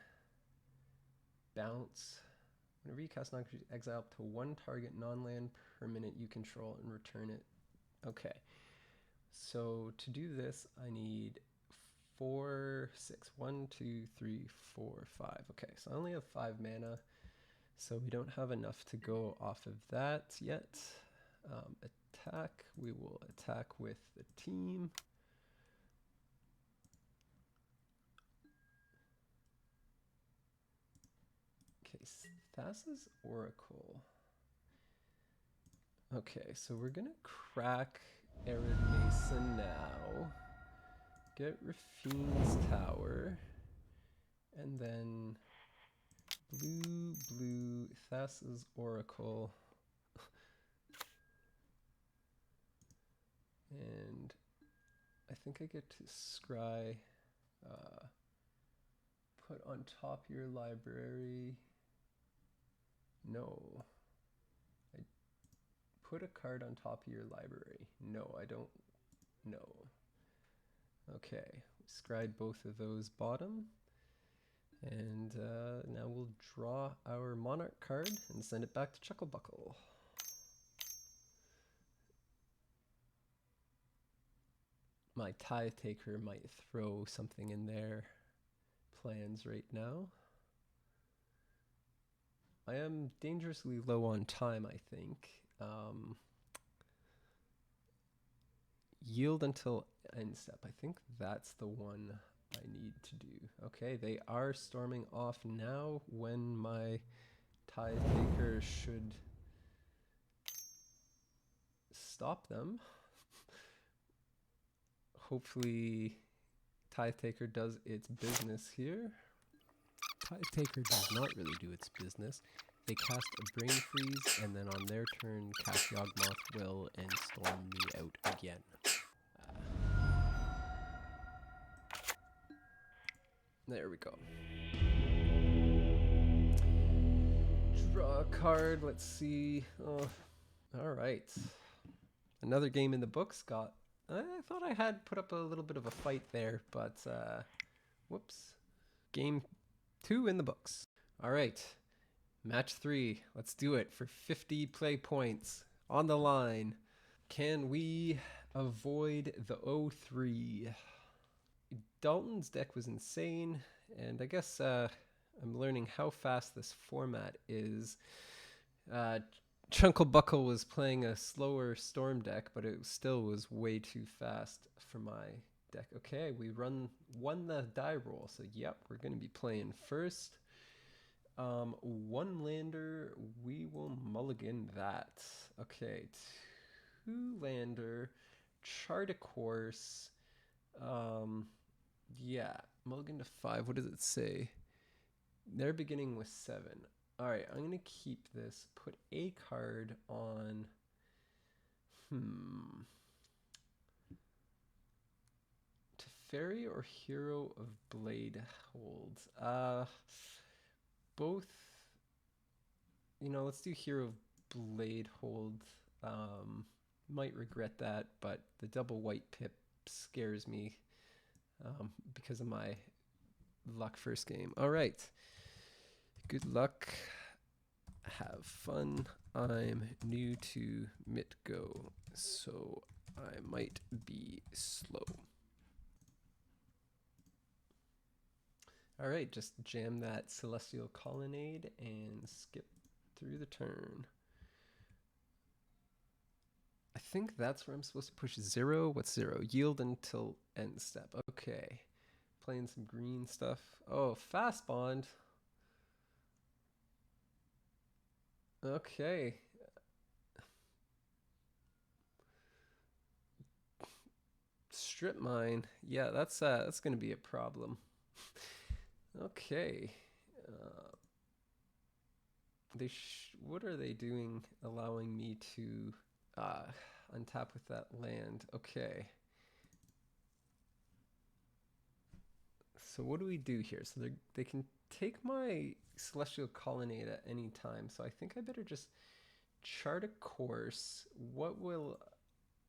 Speaker 1: bounce. Whenever you cast non-creature, exile up to 1 target non-land permanent you control and return it. Okay. So to do this, I need 4, 6. 1, 2, 3, 4, 5. Okay, so I only have 5 mana, so we don't have enough to go off of that yet. Attack. We will attack with the team. Thassa's Oracle. Okay, so we're gonna crack Arid Mason now. Get Rafine's Tower. And then blue, Thassa's Oracle. And I think I get to scry, put on top your library. No. I put a card on top of your library. No, I don't know. Okay, scryed both of those bottom. And now we'll draw our Monarch card and send it back to Chucklebuckle. My Tithe Taker might throw something in their plans right now. I am dangerously low on time, I think. Yield until end step. I think that's the one I need to do. Okay, they are storming off now when my Tithe Taker should stop them. Hopefully Tithe Taker does its business here. Tithe Taker does not really do its business. They cast a Brain Freeze, and then on their turn cast Yawgmoth Will and storm me out again. There we go. Draw a card, let's see. Oh, all right. Another game in the books. I thought I had put up a little bit of a fight there, but whoops. Game 2 in the books. All right. Match 3. Let's do it for 50 play points on the line. Can we avoid the 0-3? Dalton's deck was insane, and I guess I'm learning how fast this format is. Chucklebuckle was playing a slower Storm deck, but it still was way too fast for my deck. Okay, we won the die roll, so yep, we're going to be playing first. One lander, we will mulligan that. Okay, 2 lander, chart a course. Yeah, mulligan to 5. What does it say? They're beginning with 7. All right, I'm gonna keep this. Put a card on. Teferi or Hero of Blade holds. Both. You know, let's do Hero of Blade hold. Might regret that, but the double white pip scares me because of my luck first game. All right. Good luck. Have fun. I'm new to MTGO, so I might be slow. All right, just jam that Celestial Colonnade and skip through the turn. I think that's where I'm supposed to push 0. What's 0? Yield until end step. Okay. Playing some green stuff. Oh, fast bond. Okay. Strip mine. Yeah, that's going to be a problem. Okay. What are they doing allowing me to untap with that land? Okay. So what do we do here? So they can take my Celestial Colonnade at any time. So I think I better just chart a course. What will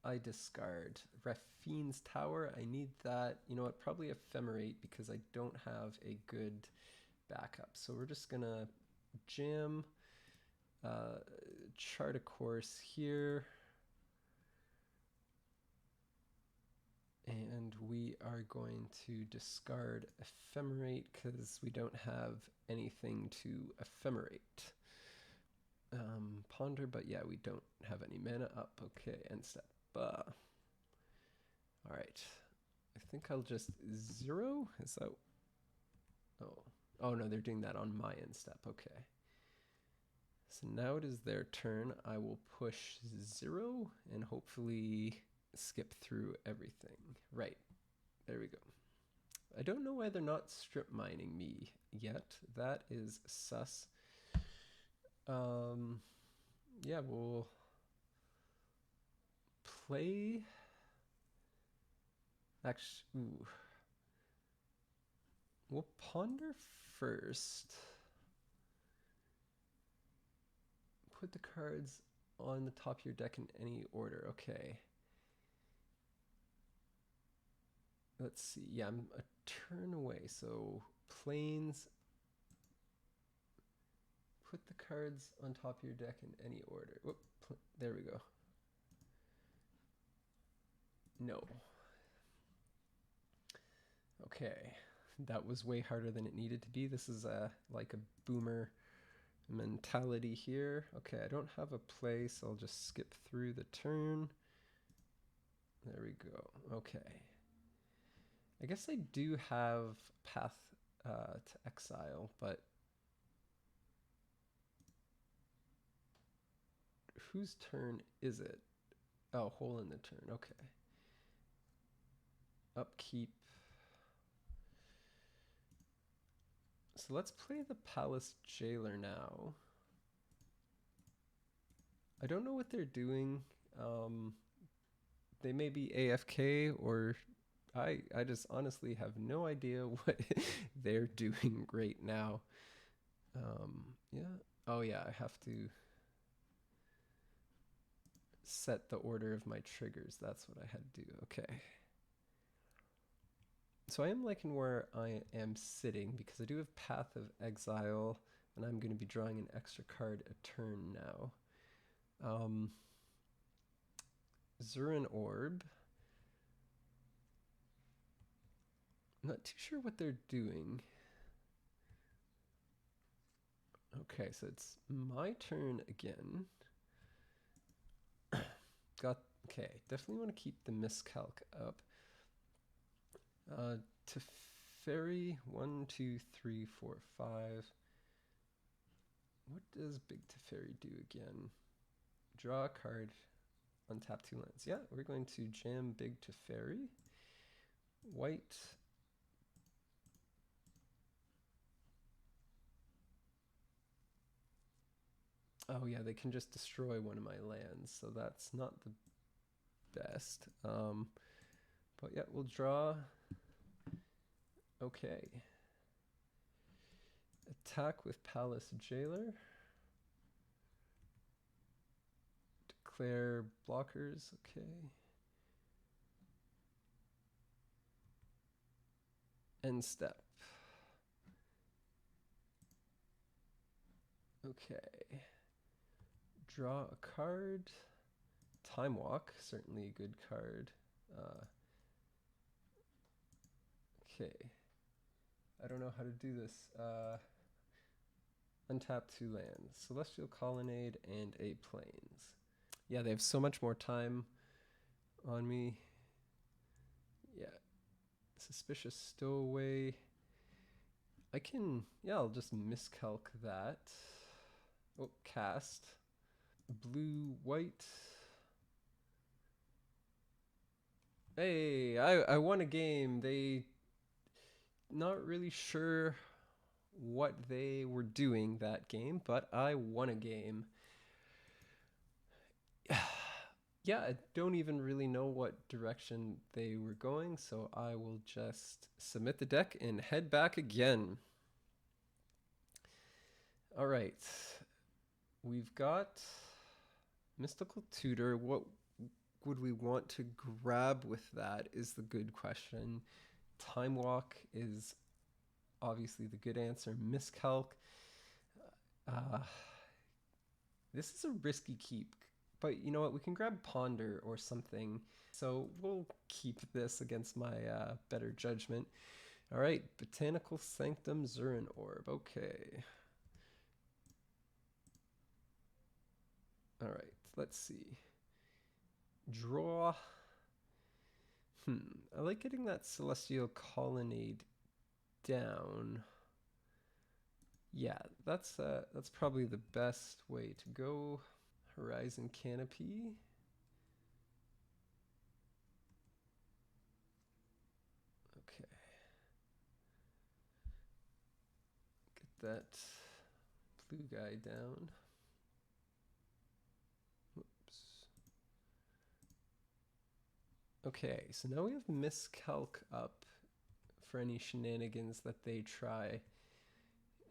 Speaker 1: I discard? Rafine's Tower. I need that. You know what? Probably Ephemerate because I don't have a good backup. So we're just going to jam, chart a course here. And we are going to discard Ephemerate because we don't have anything to Ephemerate. Ponder, but yeah, we don't have any mana up. Okay, end step. All right. I think I'll just 0. Is that? Oh no, they're doing that on my end step. Okay. So now it is their turn. I will push 0 and hopefully skip through everything. Right, there we go. I don't know why they're not strip mining me yet. That is sus. Yeah, we'll play. Actually, ooh. We'll ponder first. Put the cards on the top of your deck in any order. Okay. Let's see. Yeah, I'm a turn away. So planes. Put the cards on top of your deck in any order. Whoop, there we go. No. Okay. That was way harder than it needed to be. This is like a boomer mentality here. Okay, I don't have a play, so I'll just skip through the turn. There we go. Okay. I guess I do have Path to Exile, but whose turn is it? Oh, hole in the turn. Okay. Upkeep. So let's play the Palace Jailer now. I don't know what they're doing. They may be AFK, or I just honestly have no idea what they're doing right now. Yeah. Oh yeah, I have to set the order of my triggers. That's what I had to do. Okay. So I am liking where I am sitting because I do have Path of Exile, and I'm going to be drawing an extra card a turn now. Zurin Orb. I'm not too sure what they're doing. Okay, so it's my turn again. Okay, definitely want to keep the miscalc up. Teferi, 1, 2, 3, 4, 5. What does Big Teferi do again? Draw a card, untap 2 lands. Yeah, we're going to jam Big Teferi. White. Oh yeah, they can just destroy one of my lands, so that's not the best. But yeah, we'll draw. Okay. Attack with Palace Jailer. Declare blockers. Okay. End step. Okay. Draw a card. Time Walk, certainly a good card. Okay. I don't know how to do this. Untap 2 lands. Celestial Colonnade and a Plains. Yeah, they have so much more time on me. Yeah. Suspicious Stowaway. I can, yeah, I'll just miscalc that. Oh, cast. Blue, white. Hey, I won a game. They not really sure what they were doing that game, but I won a game. Yeah, I don't even really know what direction they were going, so I will just submit the deck and head back again. All right. We've got Mystical Tutor. What would we want to grab with that is the good question. Time Walk is obviously the good answer. Miscalc. This is a risky keep, but you know what? We can grab Ponder or something. So we'll keep this against my better judgment. All right, Botanical Sanctum Zurin Orb. Okay. All right, let's see. Draw. I like getting that Celestial Colonnade down. Yeah, that's probably the best way to go. Horizon Canopy. Okay. Get that blue guy down. Whoops. Okay, so now we have Miscalc up for any shenanigans that they try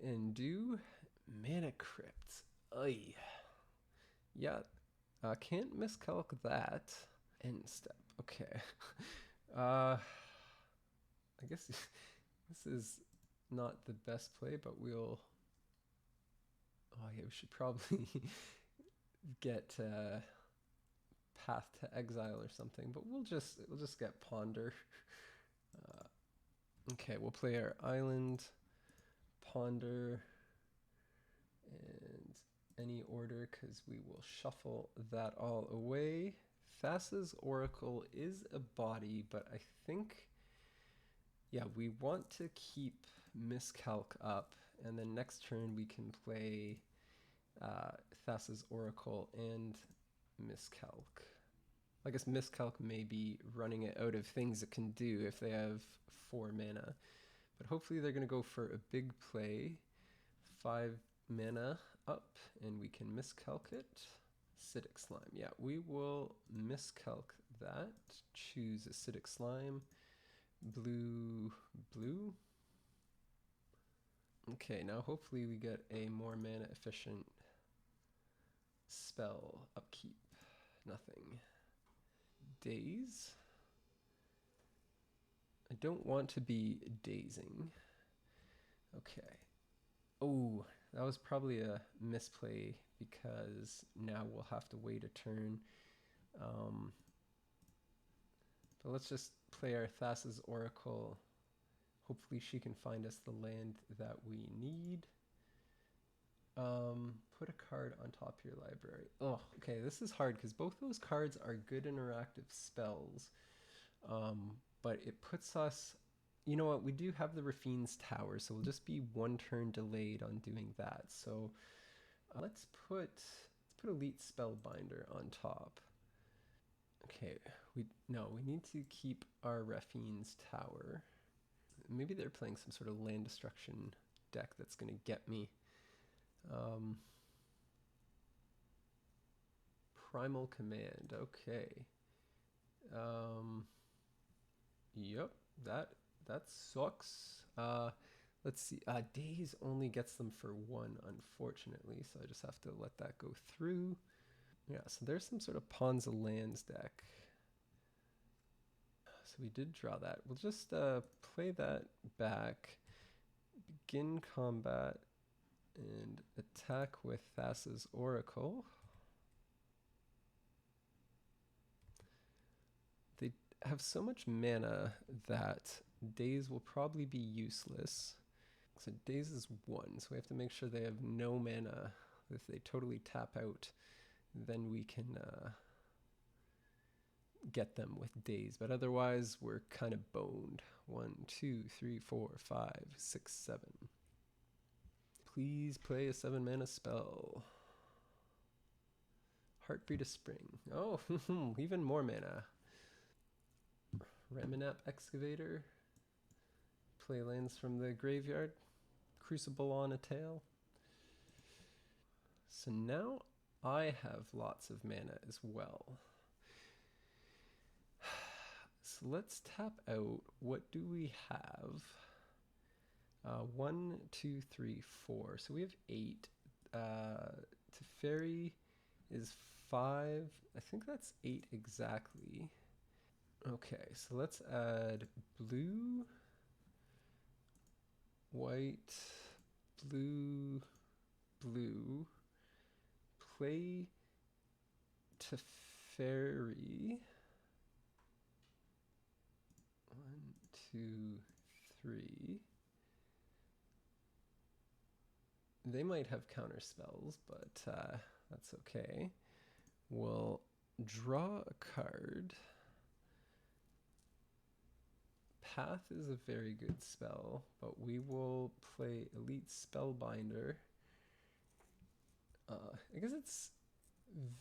Speaker 1: and do. Mana Crypt. Ay. Yeah, can't miscalc that. End step. Okay. I guess this is not the best play, but we'll. Oh yeah, we should probably get Path to Exile or something. But we'll just get Ponder. Okay, we'll play our Island, Ponder, and any order because we will shuffle that all away. Thassa's Oracle is a body, but I think, yeah, we want to keep Miscalc up, and then next turn we can play Thassa's Oracle and Miscalc. I guess Miscalc may be running it out of things it can do if they have 4 mana, but hopefully they're going to go for a big play. 5 mana up, and we can miscalc it. Acidic Slime. Yeah, we will miscalc that. Choose Acidic Slime. Blue, blue. Okay, now hopefully we get a more mana efficient spell. Upkeep. Nothing. Daze. I don't want to be dazing. Okay. Oh, that was probably a misplay because now we'll have to wait a turn. But let's just play our Thassa's Oracle. Hopefully she can find us the land that we need. Put a card on top of your library. Oh, okay, this is hard because both those cards are good interactive spells. But it puts us, you know what, we do have the Rafine's Tower, so we'll just be 1 turn delayed on doing that. So let's put Elite Spellbinder on top. Okay, we need to keep our Rafine's Tower. Maybe they're playing some sort of land destruction deck that's going to get me. Primal Command, okay. Yep, that sucks. Let's see. Daze only gets them for 1, unfortunately, so I just have to let that go through. Yeah, so there's some sort of Pawns of Lands deck. So we did draw that. We'll just play that back, begin combat, and attack with Thassa's Oracle. They have so much mana that Daze will probably be useless. So Daze is 1, so we have to make sure they have no mana. If they totally tap out, then we can get them with Daze. But otherwise, we're kind of boned. 1, 2, 3, 4, 5, 6, 7. Please play a 7 mana spell. Heartbeat of Spring. Oh, even more mana. Reminap Excavator. Play lands from the graveyard. Crucible on a tail. So now I have lots of mana as well. So let's tap out. What do we have? 1, 2, 3, 4. So we have 8. Teferi is 5. I think that's 8 exactly. Okay, so let's add blue, white, blue, blue. Play Teferi. 1, 2, 3. They might have counter spells, but that's okay. We'll draw a card. Path is a very good spell, but we will play Elite Spellbinder. I guess it's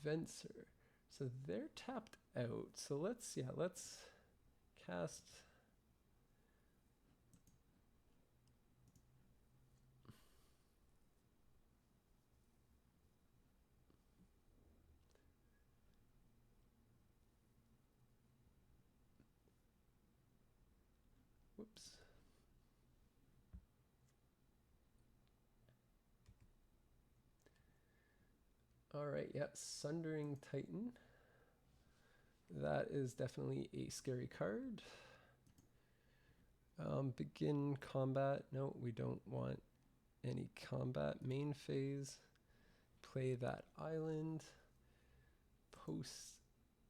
Speaker 1: Venser. So they're tapped out. So let's cast. Whoops. All right, yeah, Sundering Titan. That is definitely a scary card. Begin combat. No, we don't want any combat. Main phase. Play that island. Post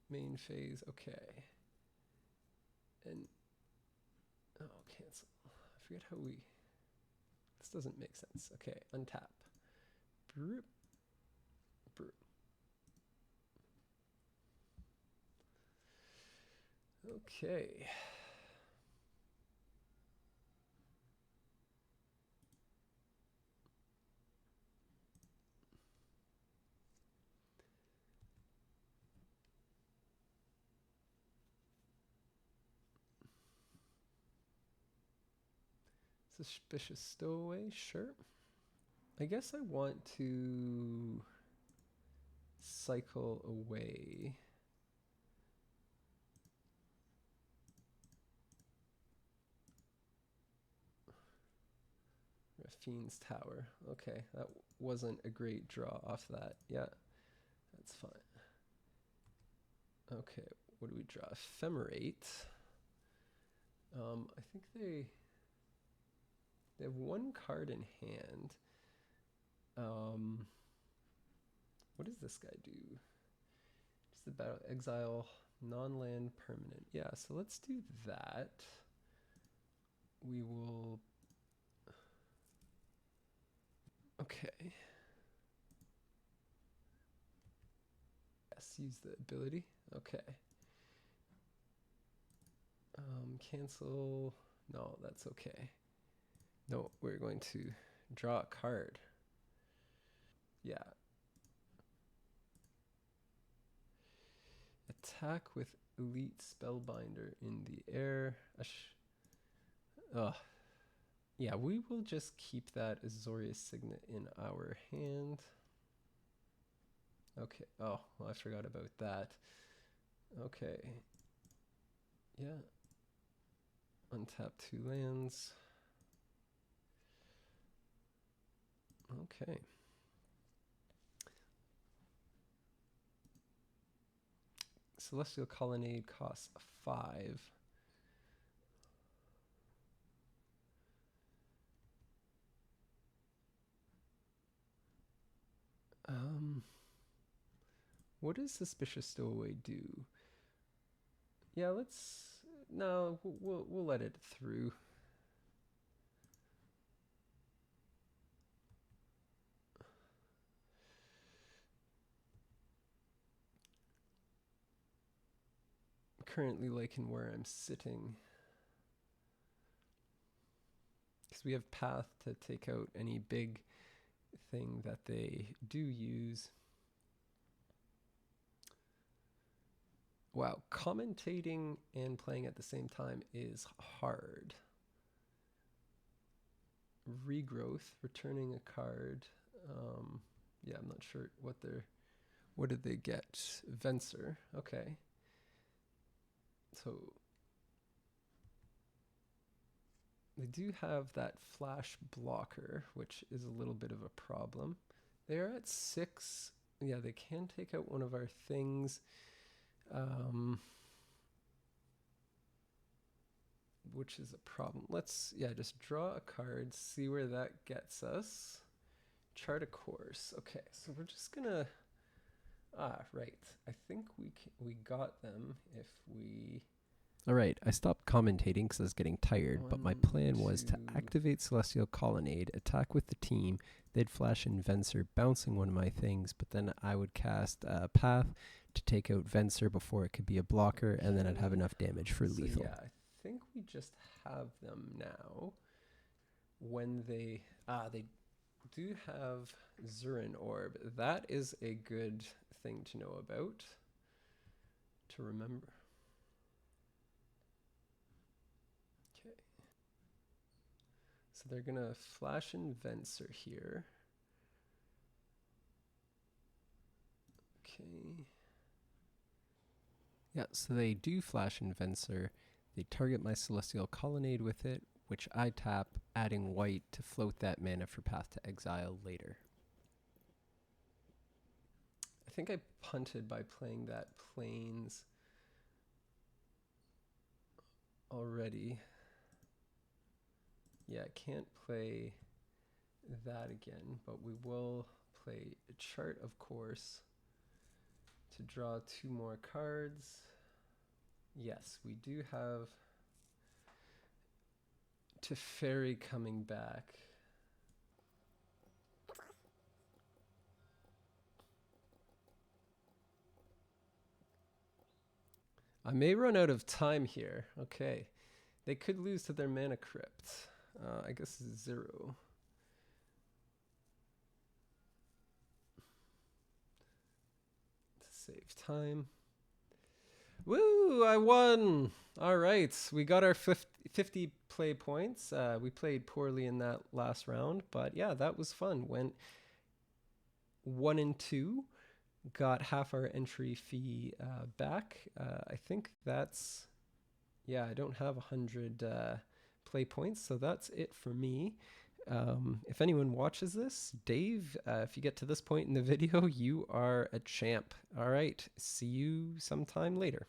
Speaker 1: main phase. Okay. And oh, cancel. I forget how we. This doesn't make sense. Okay, untap. Broop. Broop. Okay. Suspicious Stowaway, sure. I guess I want to cycle away. Raffine's Tower. Okay, that wasn't a great draw off that. Yeah, that's fine. Okay, what do we draw? Ephemerate. I think they have one card in hand. What does this guy do? Just the battle exile non-land permanent. Yeah, so let's do that. We will. Okay. Yes, use the ability. Okay. Cancel. No, that's okay. No, we're going to draw a card. Yeah. Attack with Elite Spellbinder in the air. Yeah, we will just keep that Azorius Signet in our hand. Okay. Oh, well, I forgot about that. Okay. Yeah. Untap 2 lands. Okay. Celestial Colonnade costs 5. What does Suspicious Stowaway do? Yeah, we'll let it through. Currently liking where I'm sitting, because we have Path to take out any big thing that they do use. Wow, commentating and playing at the same time is hard. Regrowth, returning a card. Yeah, I'm not sure what did they get? Venser, okay. So they do have that flash blocker, which is a little bit of a problem. They're at 6. Yeah, they can take out one of our things. Which is a problem. Let's, just draw a card, see where that gets us. Chart a course. Okay, so we're just gonna, right. I think we got them if we... All right, I stopped commentating because I was getting tired, but my plan was to activate Celestial Colonnade, attack with the team, they'd flash in Venser, bouncing one of my things, but then I would cast Path to take out Venser before it could be a blocker, and then I'd have enough damage for lethal. Yeah, I think we just have them now. When they do have Zurin Orb. That is a good thing to know about, to remember. Okay. So they're gonna flash in Venser here. Okay. Yeah, so they do flash in Venser. They target my Celestial Colonnade with it, which I tap, adding white to float that mana for Path to Exile later. I think I punted by playing that Plains already. Yeah, I can't play that again, but we will play a chart, of course, to draw 2 more cards. Yes, we do have Teferi coming back. I may run out of time here. Okay. They could lose to their Mana Crypt. I guess 0. To save time. Woo! I won! All right. We got our 50 play points. We played poorly in that last round, but yeah, that was fun. Went 1 and 2. Got half our entry fee back. I think that's, yeah, I don't have 100 play points, so that's it for me. If anyone watches this, Dave, if you get to this point in the video, you are a champ. All right, see you sometime later.